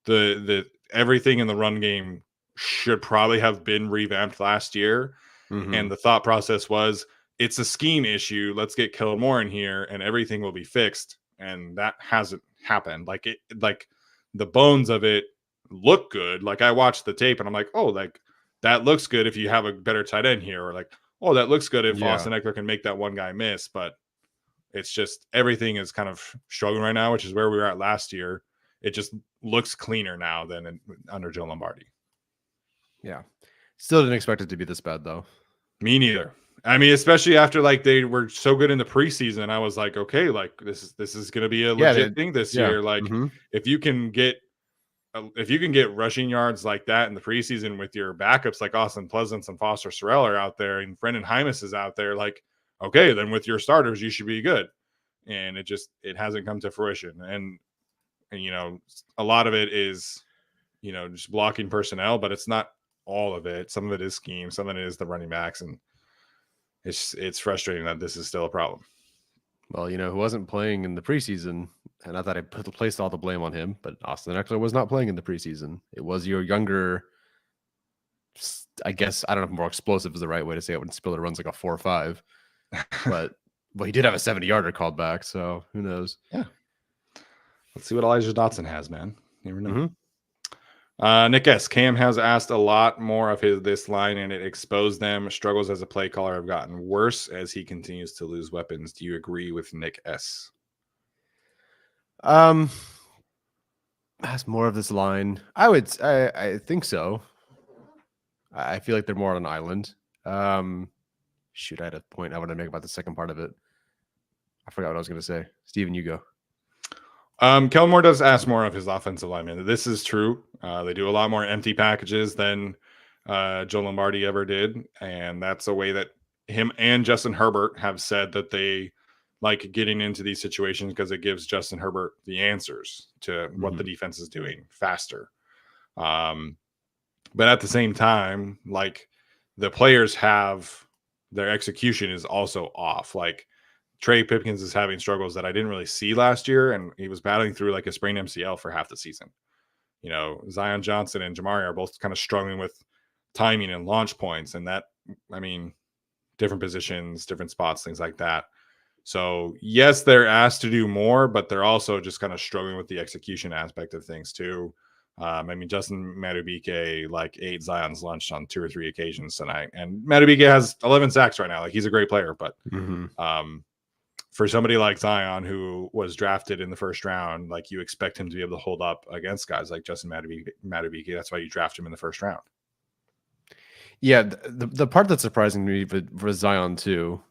the everything in the run game should probably have been revamped last year. Mm-hmm. And the thought process was, it's a scheme issue. Let's get Kellen Moore in here and everything will be fixed. And that hasn't happened. Like the bones of it look good. Like I watched the tape and I'm like, oh, like that looks good if you have a better tight end here, or like, oh, that looks good if Austin Eckler can make that one guy miss. But it's just everything is kind of struggling right now, which is where we were at last year. It just looks cleaner now than under Joe Lombardi. Yeah. Still didn't expect it to be this bad though. Me neither. I mean, especially after like they were so good in the preseason, I was like, okay, like this is going to be a legit thing this year. Like if you can get rushing yards like that in the preseason with your backups like Austin Pleasance and Foster Sorrell are out there and Brendan Hymas is out there, like, okay, then with your starters, you should be good. And it hasn't come to fruition. And a lot of it is, just blocking personnel, but it's not all of it. Some of it is scheme. Some of it is the running backs. And it's frustrating that this is still a problem. Well, who wasn't playing in the preseason, and I thought I placed all the blame on him, but Austin Eckler was not playing in the preseason. It was your younger, I guess, I don't know if more explosive is the right way to say it when Spiller runs like a 4.5, but he did have a 70-yarder called back, so who knows? Yeah. Let's see what Elijah Dotson has, man. You never know. Nick S. Cam has asked a lot more of this line, and it exposed them. Struggles as a play caller have gotten worse as he continues to lose weapons. Do you agree with Nick S? Ask more of this line. I think so. I feel like they're more on an island. Shoot, I had a point I want to make about the second part of it. I forgot what I was going to say. Steven, you go. Kellen Moore does ask more of his offensive linemen. This is true. They do a lot more empty packages than Joe Lombardi ever did. And that's a way that him and Justin Herbert have said that they like getting into these situations because it gives Justin Herbert the answers to what the defense is doing faster. But at the same time, like the players have their execution is also off. Like Trey Pipkins is having struggles that I didn't really see last year, and he was battling through like a sprained MCL for half the season. Zion Johnson and Jamari are both kind of struggling with timing and launch points, and that, I mean, different positions, different spots, things like that. So yes, they're asked to do more, but they're also just kind of struggling with the execution aspect of things too. I mean, Justin Madubuike like ate Zion's lunch on 2 or 3 occasions tonight, and Madubuike has 11 sacks right now. Like he's a great player, but for somebody like Zion, who was drafted in the first round, like you expect him to be able to hold up against guys like Justin Madubuike. That's why you draft him in the first round. Yeah, the part that's surprising to me for Zion too,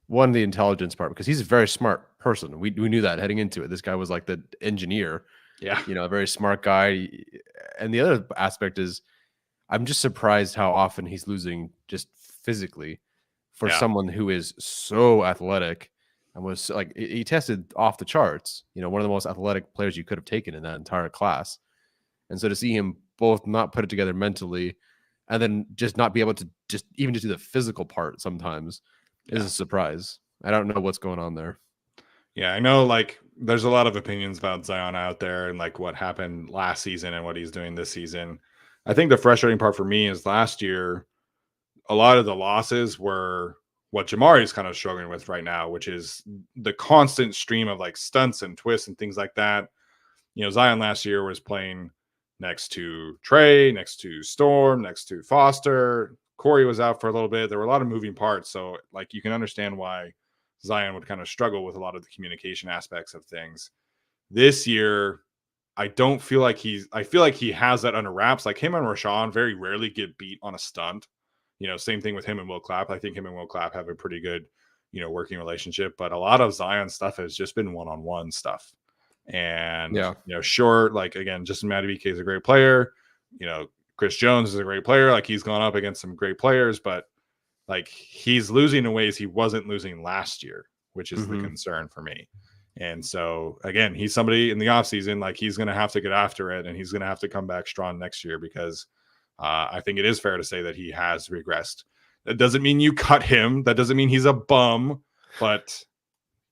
one, the intelligence part, because he's a very smart person. We knew that heading into it. This guy was like the engineer. Yeah, a very smart guy. And the other aspect is, I'm just surprised how often he's losing just physically for someone who is so athletic and was like he tested off the charts. You know, one of the most athletic players you could have taken in that entire class. And so to see him both not put it together mentally, and then just not be able to just do the physical part sometimes is a surprise. I don't know what's going on there. Yeah, I know like there's a lot of opinions about Zion out there and like what happened last season and what he's doing this season. I think the frustrating part for me is last year, a lot of the losses were what Jamari's kind of struggling with right now, which is the constant stream of like stunts and twists and things like that. You know, Zion last year was playing next to Trey, next to Storm, next to Foster. Corey was out for a little bit. There were a lot of moving parts. So, like, you can understand why Zion would kind of struggle with a lot of the communication aspects of things. This year, I feel like he has that under wraps. Like him and Rashawn very rarely get beat on a stunt. You know, same thing with him and Will Clapp. I think him and Will Clapp have a pretty good, you know, working relationship. But a lot of Zion stuff has just been one-on-one stuff. And, you know, sure, like, again, Justin Madubuike is a great player. You know, Chris Jones is a great player. Like, he's gone up against some great players, but, like, he's losing in ways he wasn't losing last year, which is the concern for me. And so, again, he's somebody in the offseason, like, he's going to have to get after it, and he's going to have to come back strong next year because I think it is fair to say that he has regressed. That doesn't mean you cut him. That doesn't mean he's a bum, but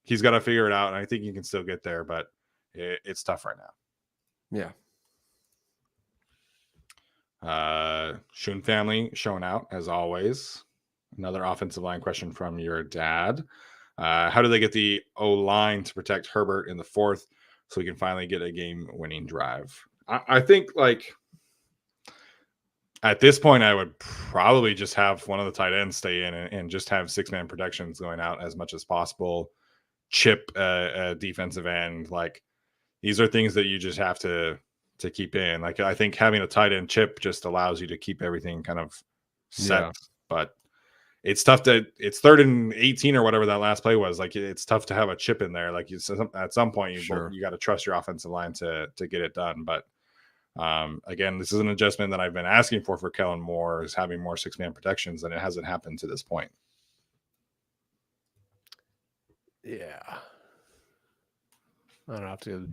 he's got to figure it out, and I think he can still get there, but it's tough right now. Yeah. Shun family showing out as always. Another offensive line question from your dad. How do they get the O-line to protect Herbert in the fourth so we can finally get a game-winning drive? I think, like, at this point, I would probably just have one of the tight ends stay in and just have six-man protections going out as much as possible. Chip a defensive end. Like, these are things that you just have to keep in. Like, I think having a tight end chip just allows you to keep everything kind of set. But it's tough it's 3rd and 18 or whatever that last play was. Like, it's tough to have a chip in there. Like, at some point, you got to trust your offensive line to get it done. But again, this is an adjustment that I've been asking for Kellen Moore, is having more six-man protections, and it hasn't happened to this point. Yeah. I don't have to.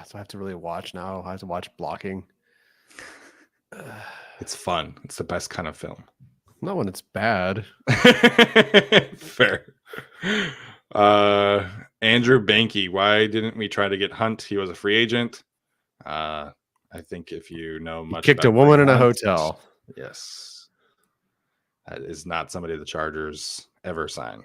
So I have to really watch now. I have to watch blocking. It's fun. It's the best kind of film. Not when it's bad. Fair. Andrew Banky. Why didn't we try to get Hunt? He was a free agent. I think if you know much, he kicked a woman in a hotel. Yes. That is not somebody the Chargers ever sign.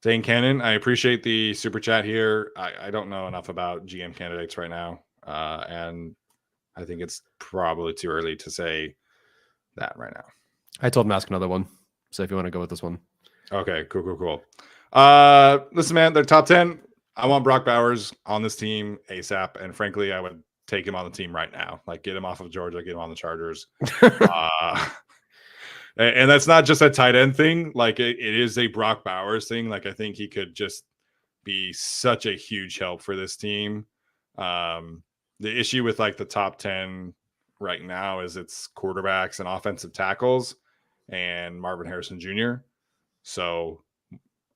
Dane Cannon, I appreciate the super chat here. I don't know enough about GM candidates right now. And I think it's probably too early to say that right now. I told him to ask another one. So if you want to go with this one. Okay, cool. Listen, man, they're top 10. I want Brock Bowers on this team ASAP. And frankly, I would take him on the team right now. Like, get him off of Georgia, get him on the Chargers. And that's not just a tight end thing. Like, it is a Brock Bowers thing. Like, I think he could just be such a huge help for this team. The issue with like the top 10 right now is it's quarterbacks and offensive tackles and Marvin Harrison Jr. So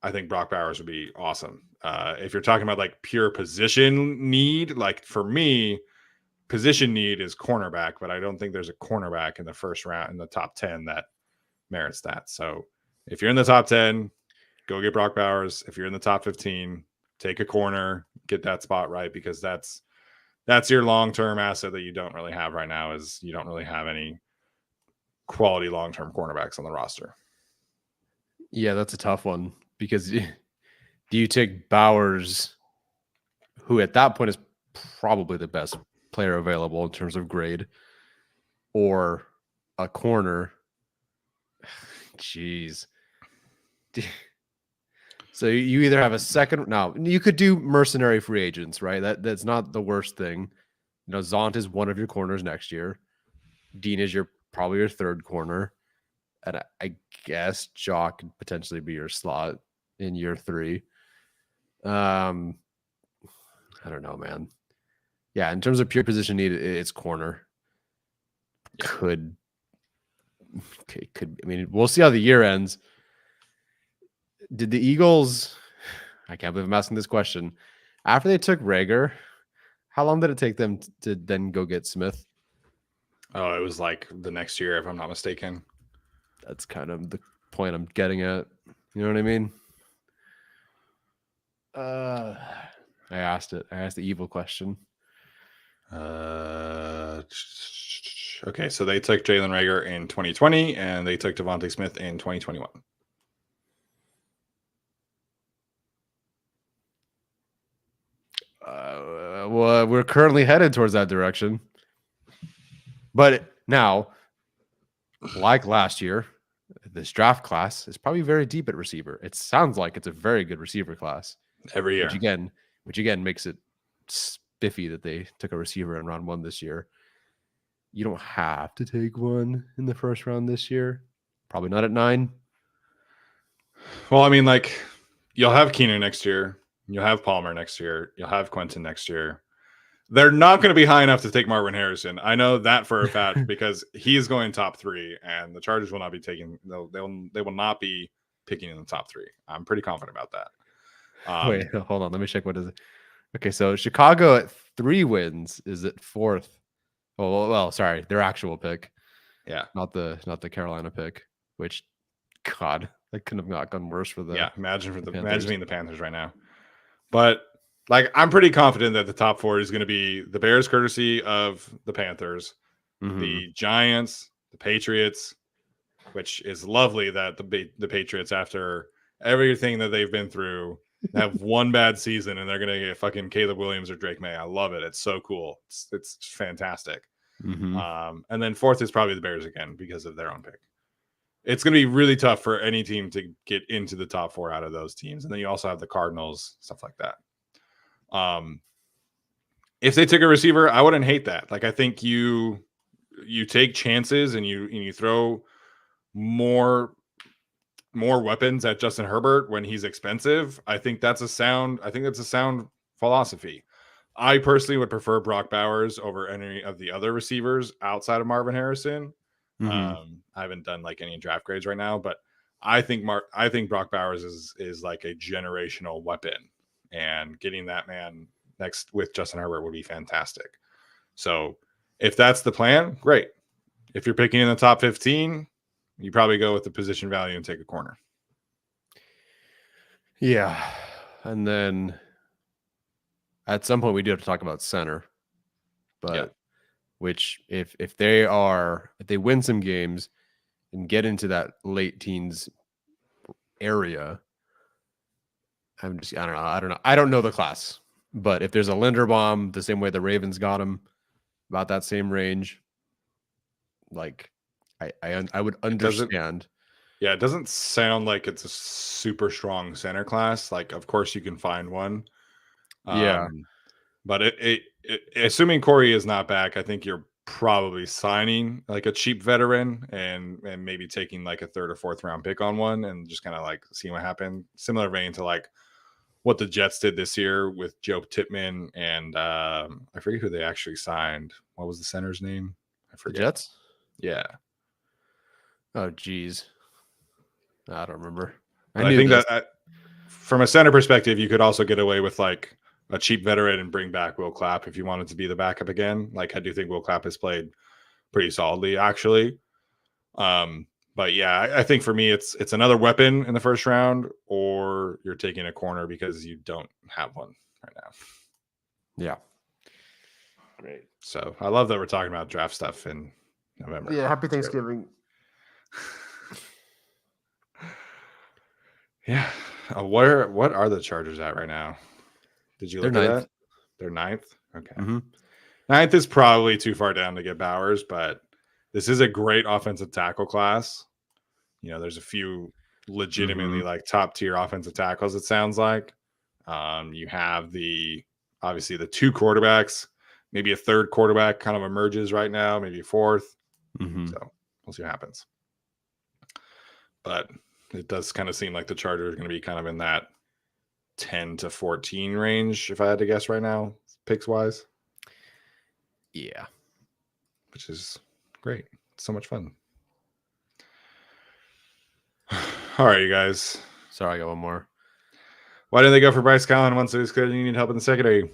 I think Brock Bowers would be awesome. If you're talking about like pure position need, like for me, position need is cornerback, but I don't think there's a cornerback in the first round in the top 10 that merits that. So if you're in the top 10, go get Brock Bowers. If you're in the top 15, take a corner, get that spot right, because that's your long-term asset that you don't really have right now. Is you don't really have any quality long-term cornerbacks on the roster. Yeah, that's a tough one, because do you take Bowers, who at that point is probably the best player available in terms of grade, or a corner? Jeez. So you either have a second. Now you could do mercenary free agents, right? That's not the worst thing. You know, Zont is one of your corners next year. Dean is probably your third corner, and I guess Jock could potentially be your slot in year 3. I don't know, man. Yeah, in terms of pure position need, it's corner. Yeah. Could Okay, I mean, we'll see how the year ends. Did the Eagles? I can't believe I'm asking this question. After they took Rager, how long did it take them to then go get Smith? Oh, it was like the next year, if I'm not mistaken. That's kind of the point I'm getting at. You know what I mean? I asked it. I asked the evil question. Okay, so they took Jalen Reagor in 2020, and they took Devontae Smith in 2021. Well, we're currently headed towards that direction. But now, like last year, this draft class is probably very deep at receiver. It sounds like it's a very good receiver class Every year. Which again makes it spiffy that they took a receiver in round 1 this year. You don't have to take one in the first round this year. Probably not at 9. Well, I mean, like, you'll have Keener next year. You'll have Palmer next year. You'll have Quentin next year. They're not going to be high enough to take Marvin Harrison. I know that for a fact because he is going top 3, and the Chargers will not be taking. They will not be picking in the top 3. I'm pretty confident about that. Wait, hold on. Let me check. What is it? Okay, so Chicago at 3 wins is at 4th. Oh well, sorry, their actual pick. Yeah, not the Carolina pick. Which, God, that couldn't have not gone worse for them. Yeah, imagine being the Panthers right now. But like, I'm pretty confident that the top 4 is going to be the Bears, courtesy of the Panthers, the Giants, the Patriots, which is lovely that the Patriots, after everything that they've been through, have one bad season and they're going to get fucking Caleb Williams or Drake May. I love it. It's so cool. It's fantastic. And then 4th is probably the Bears again because of their own pick. It's going to be really tough for any team to get into the top 4 out of those teams. And then you also have the Cardinals, stuff like that. If they took a receiver, I wouldn't hate that. Like, I think you take chances and you throw more weapons at Justin Herbert when he's expensive. I think that's a sound philosophy. I personally would prefer Brock Bowers over any of the other receivers outside of Marvin Harrison. I haven't done like any draft grades right now, but I think Brock Bowers is like a generational weapon, and getting that man next with Justin Herbert would be fantastic. So if that's the plan, great. If you're picking in the top 15, you probably go with the position value and take a corner. Yeah. And then at some point we do have to talk about center. But which if they win some games and get into that late teens area, I don't know. I don't know the class. But if there's a Linderbaum, the same way the Ravens got him, about that same range, like I would understand. It doesn't sound like it's a super strong center class. Like, of course you can find one. But it assuming Corey is not back, I think you're probably signing like a cheap veteran and maybe taking like a 3rd or 4th round pick on one and just kind of like seeing what happened. Similar vein to like what the Jets did this year with Joe Tippmann and I forget who they actually signed. What was the center's name? I forget. The Jets? Yeah. Oh, geez. I don't remember. I think that from a center perspective, you could also get away with like a cheap veteran and bring back Will Clapp if you wanted to be the backup again. Like, I do think Will Clapp has played pretty solidly, actually. But yeah, I think for me, it's another weapon in the first round, or you're taking a corner because you don't have one right now. Yeah. Great. So I love that we're talking about draft stuff in November. Yeah. Happy Thanksgiving. Yeah. What are the Chargers at right now? Did you look at that? They're 9th. Okay. 9th is probably too far down to get Bowers, but this is a great offensive tackle class. You know, there's a few legitimately like top tier offensive tackles, it sounds like. You have obviously the 2 quarterbacks, maybe a 3rd quarterback kind of emerges right now, maybe a 4th. So we'll see what happens. But it does kind of seem like the Chargers are going to be kind of in that 10 to 14 range, if I had to guess right now, picks wise. Yeah. Which is great. It's so much fun. All right, you guys. Sorry, I got one more. Why didn't they go for Bryce Collin once it was clear you need help in the secondary?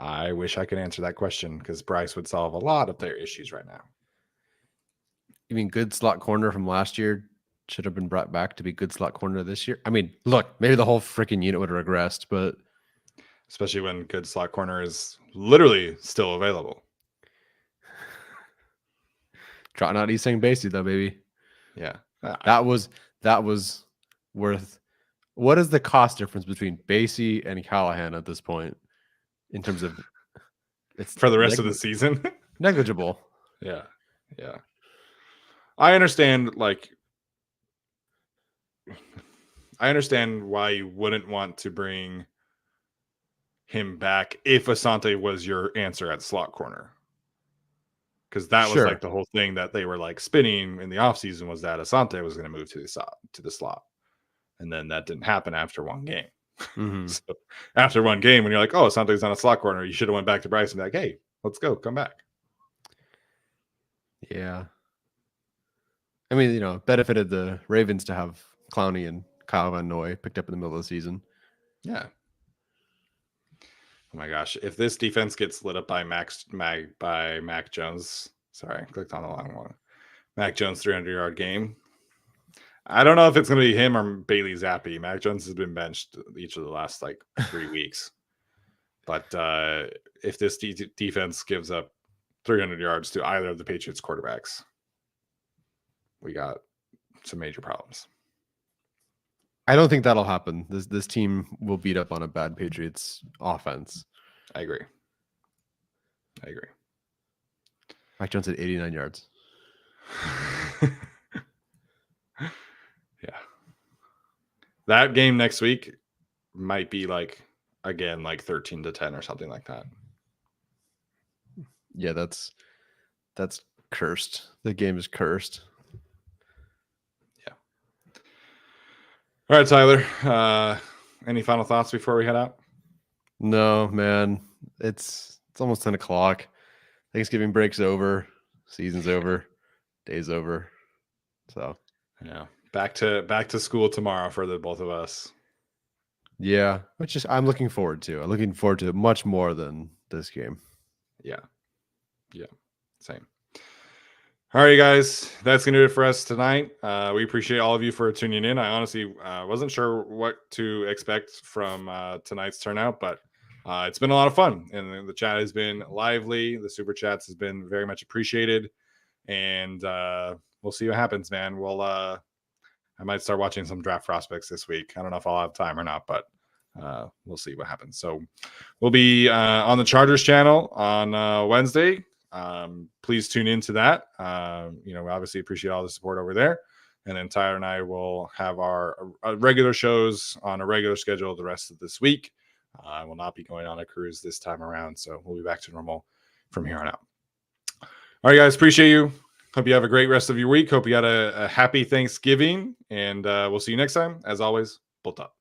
I wish I could answer that question because Bryce would solve a lot of their issues right now. You mean good slot corner from last year should have been brought back to be good slot corner this year? I mean, look, maybe the whole freaking unit would have regressed, but especially when good slot corner is literally still available. Trotting out Isang Basie though, baby. Yeah. That was worth. What is the cost difference between Basie and Callahan at this point in terms of it's for the rest of the season? Negligible. Yeah. Yeah. I understand why you wouldn't want to bring him back if Asante was your answer at slot corner. Because that was like the whole thing that they were like spinning in the offseason was that Asante was going to move to the slot. And then that didn't happen after one game. Mm-hmm. So after one game, when you're like, oh, Asante's on a slot corner, you should have went back to Bryce and be like, hey, let's go, come back. Yeah. I mean, you know, it benefited the Ravens to have Clowney and Kyle Van Noy picked up in the middle of the season. Yeah. Oh my gosh. If this defense gets lit up by Mac Jones, sorry, I clicked on the long one. Mac Jones 300-yard game. I don't know if it's going to be him or Bailey Zappi. Mac Jones has been benched each of the last 3 weeks. But if this defense gives up 300 yards to either of the Patriots quarterbacks, we got some major problems. I don't think that'll happen. This team will beat up on a bad Patriots offense. I agree. Mac Jones had 89 yards. Yeah. That game next week might be 13-10 or something like that. Yeah, that's cursed. The game is cursed. Yeah. All right, Tyler. Any final thoughts before we head out? No, man. It's almost 10 o'clock. Thanksgiving break's over. Season's over. Day's over. So yeah. Back to school tomorrow for the both of us. Yeah, which is I'm looking forward to. I'm looking forward to it much more than this game. Yeah. Same. All right, guys, that's gonna do it for us tonight. We appreciate all of you for tuning in. I honestly wasn't sure what to expect from tonight's turnout, but it's been a lot of fun, and the chat has been lively. The super chats has been very much appreciated, and we'll see what happens, man. I might start watching some draft prospects this week. I don't know if I'll have time or not, but we'll see what happens. So we'll be on the Chargers channel on Wednesday. Please tune into that. We obviously appreciate all the support over there. And then Tyler and I will have our regular shows on a regular schedule the rest of this week. I will not be going on a cruise this time around. So we'll be back to normal from here on out. All right, guys. Appreciate you. Hope you have a great rest of your week. Hope you had a happy Thanksgiving. And we'll see you next time. As always, Bolt up.